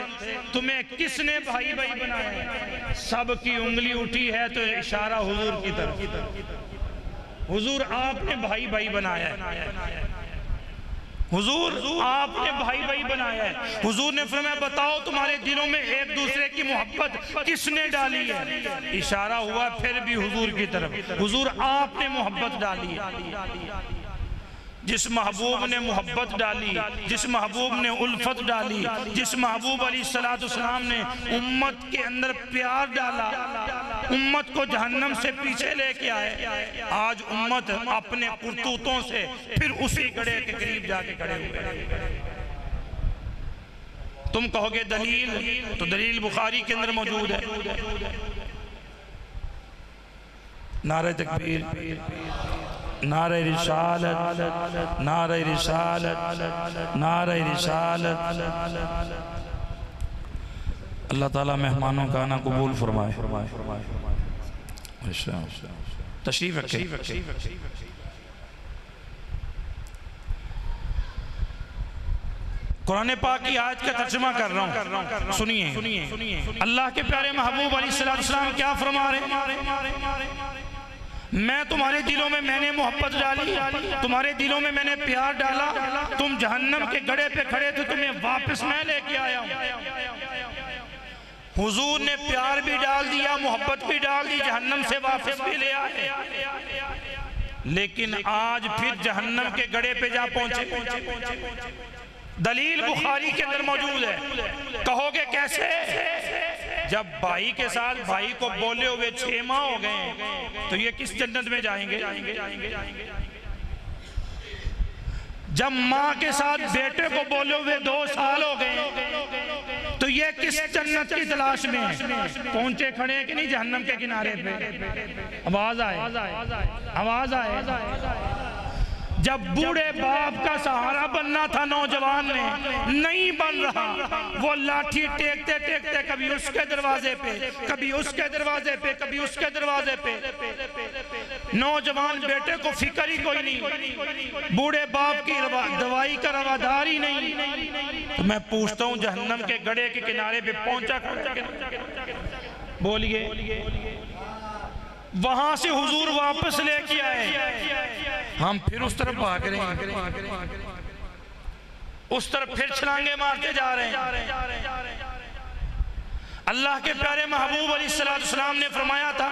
تمہیں کس نے بھائی بھائی بنایا؟ سب کی انگلی اٹھی ہے تو اشارہ حضور کی طرف، حضور آپ نے بھائی بھائی بنایا ہے، حضور آپ نے بھائی بھائی بنایا ہے۔ حضور نے فرمایا بتاؤ تمہارے دلوں میں ایک دوسرے کی محبت کس نے ڈالی ہے؟ اشارہ ہوا پھر بھی حضور کی طرف، حضور آپ نے محبت ڈالی ہے۔ جس محبوب نے محبت ڈالی، جس محبوب نے الفت ڈالی، جس محبوب علیہ السلام نے امت کے اندر پیار ڈالا، امت کو جہنم سے پیچھے لے کے آئے، آج امت اپنے کرتوتوں سے پھر اسی گڑھے کے قریب جا کے کھڑے ہوئے۔ تم کہو گے دلیل، تو دلیل بخاری کے اندر موجود ہے، نعرہ تکبیر، نعرہ رسالت، نعرہ رسالت، نعرہ رسالت۔ اللہ تعالیٰ مہمانوں کا آنا قبول فرمائے۔ تشریف رکھیں۔ قرآن پاک کی آیت کا ترجمہ کر رہا ہوں، سنیے اللہ کے پیارے محبوب علیہ السلام کیا فرما رہے ہیں؟ میں تمہارے دلوں میں نے محبت ڈالی، تمہارے دلوں میں نے پیار ڈالا، تم جہنم کے گڑھے پہ کھڑے تھے، تمہیں واپس میں لے کے آیا ہوں۔ حضور نے پیار بھی ڈال دیا، محبت بھی ڈال دی، جہنم سے واپس بھی لے آئے، لیکن آج پھر جہنم کے گڑھے پہ جا پہنچے۔ دلیل بخاری کے اندر موجود ہے، کہو گے کیسے؟ جب بھائی کے ساتھ بھائی کو بولے ہوئے 6 ماہ ہو گئے تو یہ کس جنت میں جائیں گے؟ جب ماں کے ساتھ بیٹے کو بولے ہوئے 2 سال ہو گئے تو یہ کس جنت کی تلاش میں پہنچے کھڑے ہیں کہ نہیں جہنم کے کنارے پہ؟ آواز آئے۔ جب بوڑھے باپ کا سہارا بننا تھا نوجوان نے، نہیں بن رہا، وہ لاٹھی ٹیکتے ٹیکتے کبھی اس کے دروازے پہ، کبھی اس کے دروازے پہ، کبھی اس کے دروازے پہ، نوجوان بیٹے کو فکر ہی کوئی نہیں، بوڑھے باپ کی دوائی کا روادار ہی نہیں۔ تو میں پوچھتا ہوں جہنم کے گڑھے کے کنارے پہ پہنچا کھڑا، بولیے وہاں سے حضور واپس لے کے آئے، ہم پھر اس طرف بھاگ رہے ہیں، اس طرف پھر چھلانگے مارتے جا رہے ہیں۔ اللہ کے پیارے محبوب علیہ السلام نے فرمایا تھا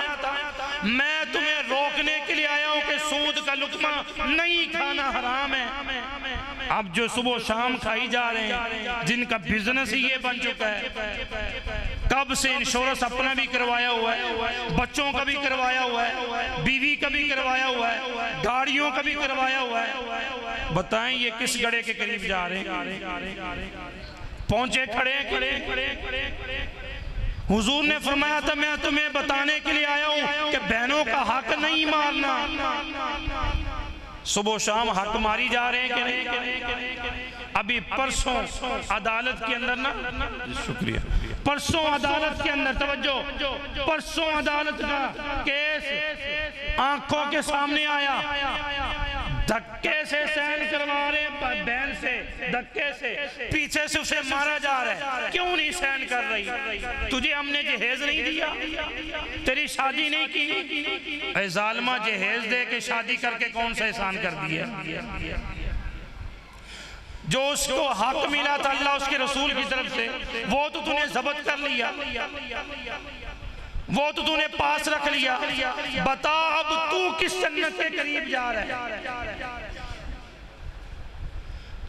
میں تمہیں روکنے کے لیے آیا ہوں کہ سود کا لقمہ نہیں کھانا حرام ہے. اب جو صبح و شام کھائی جا رہے ہیں جن کا بزنس ہی یہ بن چکا ہے, کب سے انشورنس اپنا بھی کروایا ہوا ہے, بچوں کا بھی کروایا ہوا ہے, بیوی کا بھی کروایا ہوا ہے, گاڑیوں کا بھی کروایا ہوا ہے, بتائیں یہ کس گڑھے کے قریب جا رہے ہیں؟ پہنچے کھڑے. حضور نے فرمایا تھا میں تمہیں بتانے کے لیے آیا ہوں کہ بہنوں کا حق نہیں مارنا. صبح و شام حق ماری جا رہے ہیں کہ نہیں؟ ابھی پرسوں عدالت کے اندر نا, شکریہ, پرسوں عدالت کے اندر توجہ, پرسوں عدالت کا کیس آنکھوں کے سامنے آیا, دھکے سے سین کروا رہے بہن سے, دھکے سے پیچھے سے اسے مارا جا رہا ہے. کیوں نہیں سین کر رہی؟ تجھے ہم نے جہیز نہیں دیا, تیری شادی نہیں کی؟ اے ظالمہ, جہیز دے کے شادی کر کے کون سا احسان کر دیا؟ جو اس کو حق ملا تھا اللہ اس کے رسول کی طرف سے وہ تو تو نے ضبط کر لیا, وہ تو نے پاس رکھ لیا. بتا اب تو کس جنت کے قریب جا رہا ہے؟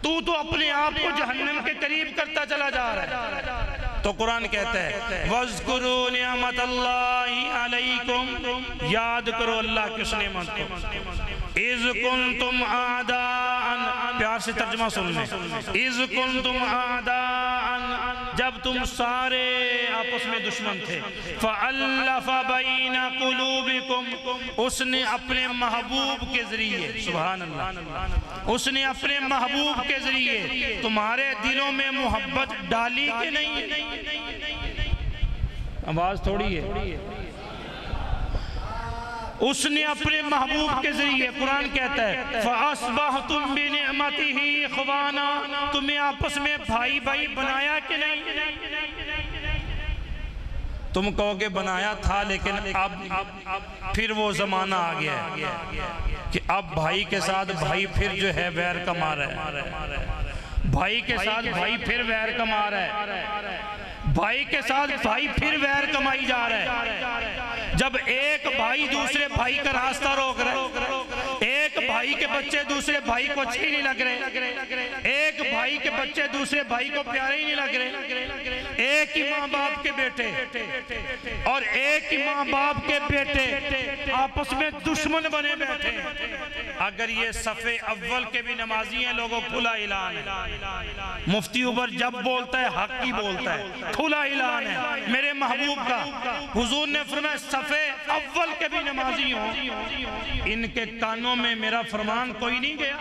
تو اپنے آپ کو جہنم کے قریب کرتا چلا جا رہا ہے. تو قرآن کہتا ہے وَاذْكُرُوا نِعْمَةَ اللَّهِ عَلَيْكُمْ, یاد کرو اللہ کی اس نعمت کو. اِذْ كُنْتُمْ عَادَاءً, پیار سے ترجمہ سن لیں, اِذْ كُنْتُمْ عَادَاءً, جب تم سارے آپس میں دشمن تھے, فَأَلَّفَ بَيْنَ قُلُوبِكُمْ, اس نے اپنے محبوب کے ذریعے, سبحان اللہ, اس نے اپنے محبوب کے ذریعے تمہارے دلوں میں محبت ڈالی کہ نہیں؟ آواز تھوڑی ہے. اس نے اپنے محبوب کے ذریعے, قرآن کہتا ہے فَأَصْبَحْتُمْ بِنِعْمَتِهِ إِخْوَانًا, تمہیں آپس میں بھائی بھائی بنایا کہ نہیں؟ تم کہو کہ بنایا تھا, لیکن اب پھر وہ زمانہ آ گیا ہے کہ اب بھائی کے ساتھ بھائی پھر جو ہے ویر کما رہا ہے, بھائی کے ساتھ بھائی پھر ویر کما رہا ہے, بھائی کے ساتھ بھائی پھر ویر کمائی جا رہا ہے. جب ایک بھائی دوسرے بھائی کا راستہ روک رہا ہے, ایک بھائی کے بچے دوسرے بھائی کو اچھے نہیں لگ رہے, ایک بھائی کے بچے دوسرے بھائی کو پیارے ہی نہیں لگ رہے, ایک ہی ماں باپ کے بیٹے اور ایک ہی ماں باپ کے بیٹے آپس میں دشمن بنے بیٹھے. اگر یہ صفحے اول کے بھی نمازی ہیں لوگوں, کھلا اعلان ہے, مفتی عمر جب بولتا ہے حق ہی بولتا ہے, کھلا اعلان ہے میرے محبوب کا. حضور نے فرمایا صفحے اول کے بھی نمازی ہوں, ان کے کانوں میں میرا فرمان کوئی نہیں گیا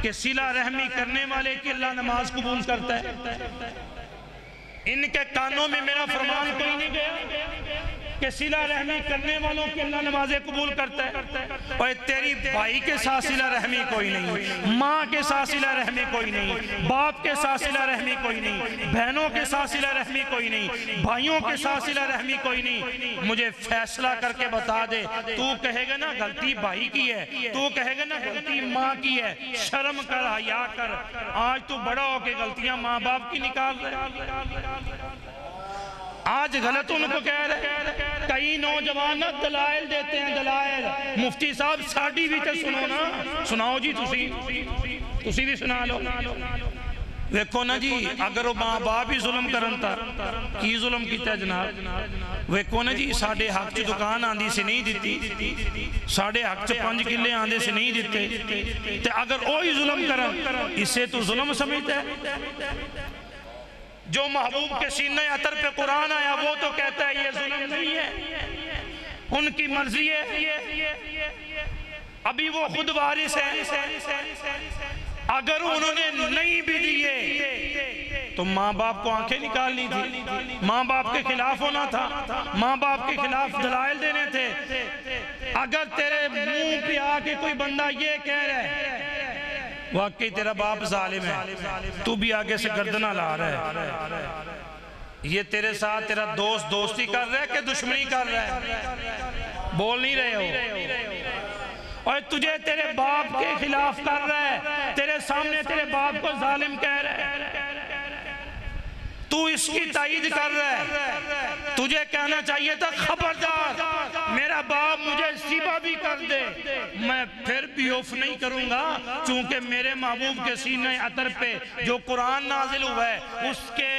کہ صلہ رحمی کرنے والے کی اللہ نماز قبول کرتا ہے. ان کے کانوں میں میرا فرمان کوئی نہیں گیا کہ صلہ رحمی کرنے والوں کی اللہ نمازیں قبول کرتا ہے. اور تیری بھائی کے ساتھ صلہ رحمی کوئی نہیں, ماں کے ساتھ صلہ رحمی کوئی نہیں, باپ کے ساتھ صلہ رحمی کوئی نہیں, بہنوں کے ساتھ صلہ رحمی کوئی نہیں, بھائیوں کے ساتھ صلہ رحمی کوئی نہیں. مجھے فیصلہ کر کے بتا دے, تو کہے گا نا غلطی بھائی کی ہے, تو کہے گا نا غلطی ماں کی ہے, شرم کر, حیا کر. آج تو بڑا ہو کے غلطیاں ماں باپ کی نکال رہے, آج غلط ان کو کہہ رہے. کئی نوجوان دلائل دیتے ہیں, دلائل. مفتی صاحب ساڑھی بھی تے سنو نا, سناؤ جی, تسی بھی سنا لو. ویکھو نا جی, اگر وہ ماں باپ ہی ظلم کرن تا کی ظلم کیتا ہے جناب؟ ویکھو نا جی, ساڑھے حق چ دکان آندھی سے نہیں دیتی, ساڑھے حق چ 5 کلے آندھے سے نہیں دیتے, تے اگر وہی ظلم کرن اسے تو ظلم سمجھتا ہے. جو محبوب کے سینہ عطر پہ قرآن آیا وہ تو کہتا ہے یہ ظلم نہیں ہے, ان کی مرضی ہے. ابھی وہ خود وارث ہے, اگر انہوں نے نہیں بھی دیے تو ماں باپ کو آنکھیں نکالنی تھی, ماں باپ کے خلاف ہونا تھا, ماں باپ کے خلاف دلائل دینے تھے. اگر تیرے منہ پہ آ کے کوئی بندہ یہ کہہ رہا ہے واقعی تیرا باپ ظالم ہے, تو بھی آگے سے گردنہ لا رہا ہے, یہ تیرے ساتھ تیرا دوست دوستی کر رہا ہے کہ دشمنی کر رہا ہے؟ بول نہیں رہے ہو. اور تجھے تیرے باپ کے خلاف کر رہا ہے, تیرے سامنے تیرے باپ کو ظالم کہہ رہا ہے. تو اس کی تائید کر رہا ہے، تجھے کہنا چاہیے تھا خبردار میرا باپ مجھے سیبا بھی کر دے، میں پھر بھی اف نہیں کروں گا، چونکہ میرے محبوب کے سینہ عطر پہ جو قرآن نازل ہوا ہے اس کے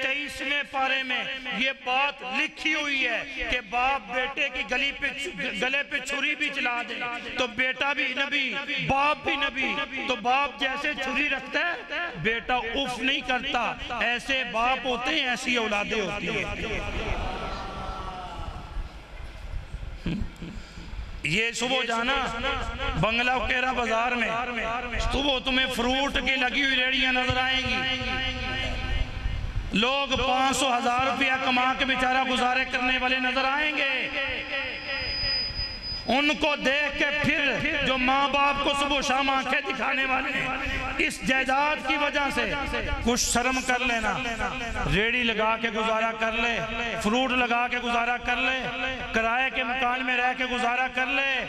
23ویں پارے میں یہ بات لکھی ہوئی ہے کہ باپ بیٹے کی گلے پہ چھری بھی چلا دے تو بیٹا بھی نبی، باپ بھی نبی، تو باپ جیسے چھری رکھتا ہے بیٹا اف نہیں کرتا، ایسے باپ ہوتے ہیں، ایسی اولادیں ہوتی ہیں۔ یہ صبح جانا بنگلہ کیرا بازار میں، صبح تمہیں فروٹ کی لگی ہوئی ریڑیاں نظر آئیں گی، لوگ 500,000 روپیہ کما کے بیچارہ گزارے کرنے والے نظر آئیں گے، ان کو دیکھ کے پھر جو ماں باپ کو صبح شام آنکھیں دکھانے والے ہیں، اس جائیداد کی وجہ سے کچھ شرم کر لینا، ریڑی لگا کے گزارا کر لے، فروٹ لگا کے گزارا کر لے، کرائے کے مکان میں رہ کے گزارا کر لے،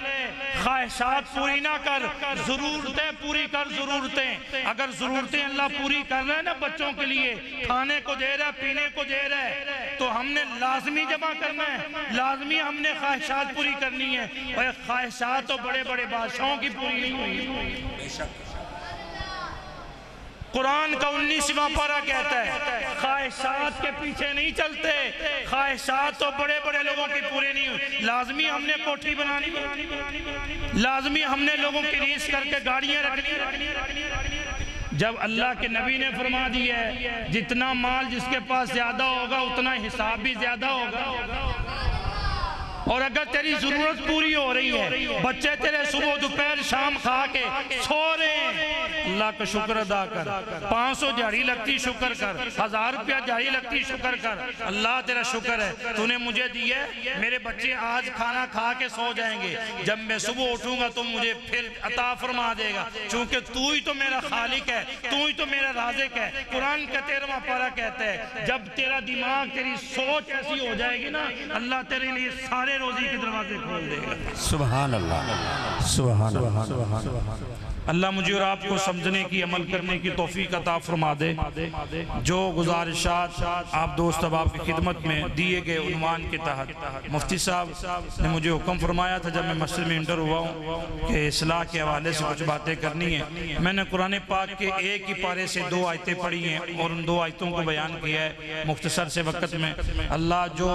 خواہشات پوری نہ کر، ضرورتیں پوری کر، ضرورتیں اگر ضرورتیں اللہ پوری کر رہے ہیں نا بچوں کے لیے، کھانے کو دے رہا ہے، پینے کو دے رہا ہے، تو ہم نے لازمی جمع کرنا ہے، لازمی ہم نے خواہشات پوری کرنی ہے، اور خواہشات تو بڑے بڑے بادشاہوں کی پوری نہیں ہوئی۔ قرآن کا 19واں پارہ کہتا ہے خواہشات کے پیچھے نہیں چلتے، خواہشات تو بڑے بڑے لوگوں کی پوری نہیں ہوئی، لازمی ہم نے کوٹھی بنانی ہے، لازمی ہم نے لوگوں کی ریس کر کے گاڑیاں رکھنی ہے۔ جب اللہ کے نبی نے فرما دیا ہے جتنا مال جس کے پاس زیادہ ہوگا اتنا حساب بھی زیادہ ہوگا، اور اگر تیری ضرورت پوری ہو رہی ہے، بچے تیرے صبح دوپہر شام کھا کے سو رہے ہیں، اللہ کا شکر ادا کر، 500 جاری لگتی شکر کر، 1000 روپیہ جاری لگتی شکر کر، اللہ تیرا شکر ہے تو نے مجھے دیا ہے، میرے بچے آج کھانا کھا کے سو جائیں گے، جب میں صبح اٹھوں گا تو مجھے پھر عطا فرما دے گا، چونکہ تو ہی تو میرا خالق ہے، تو ہی تو میرا رازق ہے۔ قرآن کا 13واں پارہ کہتا ہے جب تیرا دماغ تیری سوچ ایسی ہو جائے گی نا، اللہ تیرے لیے سارے روزی کے دروازے کھول دے گا۔ سبحان اللہ، سبحان اللہ۔ اللہ مجھے اور آپ کو سمجھنے کی، عمل کرنے کی توفیق عطا فرما دے۔ جو گزارشات آپ دوست احباب کی خدمت میں دیے گئے عنوان کے تحت مفتی صاحب نے مجھے حکم فرمایا تھا جب میں مسجد میں انٹر ہوا ہوں کہ اصلاح کے حوالے سے کچھ باتیں کرنی ہیں، میں نے قرآن پاک کے ایک ہی پارے سے 2 آیتیں پڑھی ہیں اور ان 2 آیتوں کو بیان کیا ہے مختصر سے وقت میں۔ اللہ جو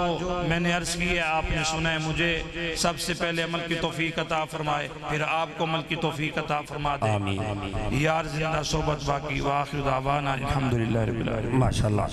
میں نے عرض کی ہے آپ نے سنا ہے، مجھے سب سے پہلے عمل کی توفیق عطا فرمائے، پھر آپ کو عمل کی توفیق عطا فرما دے۔ آمین۔ یار زندہ صحبت باقی، وآخر دعوانا الحمدللہ رب العالمین۔ ماشاءاللہ۔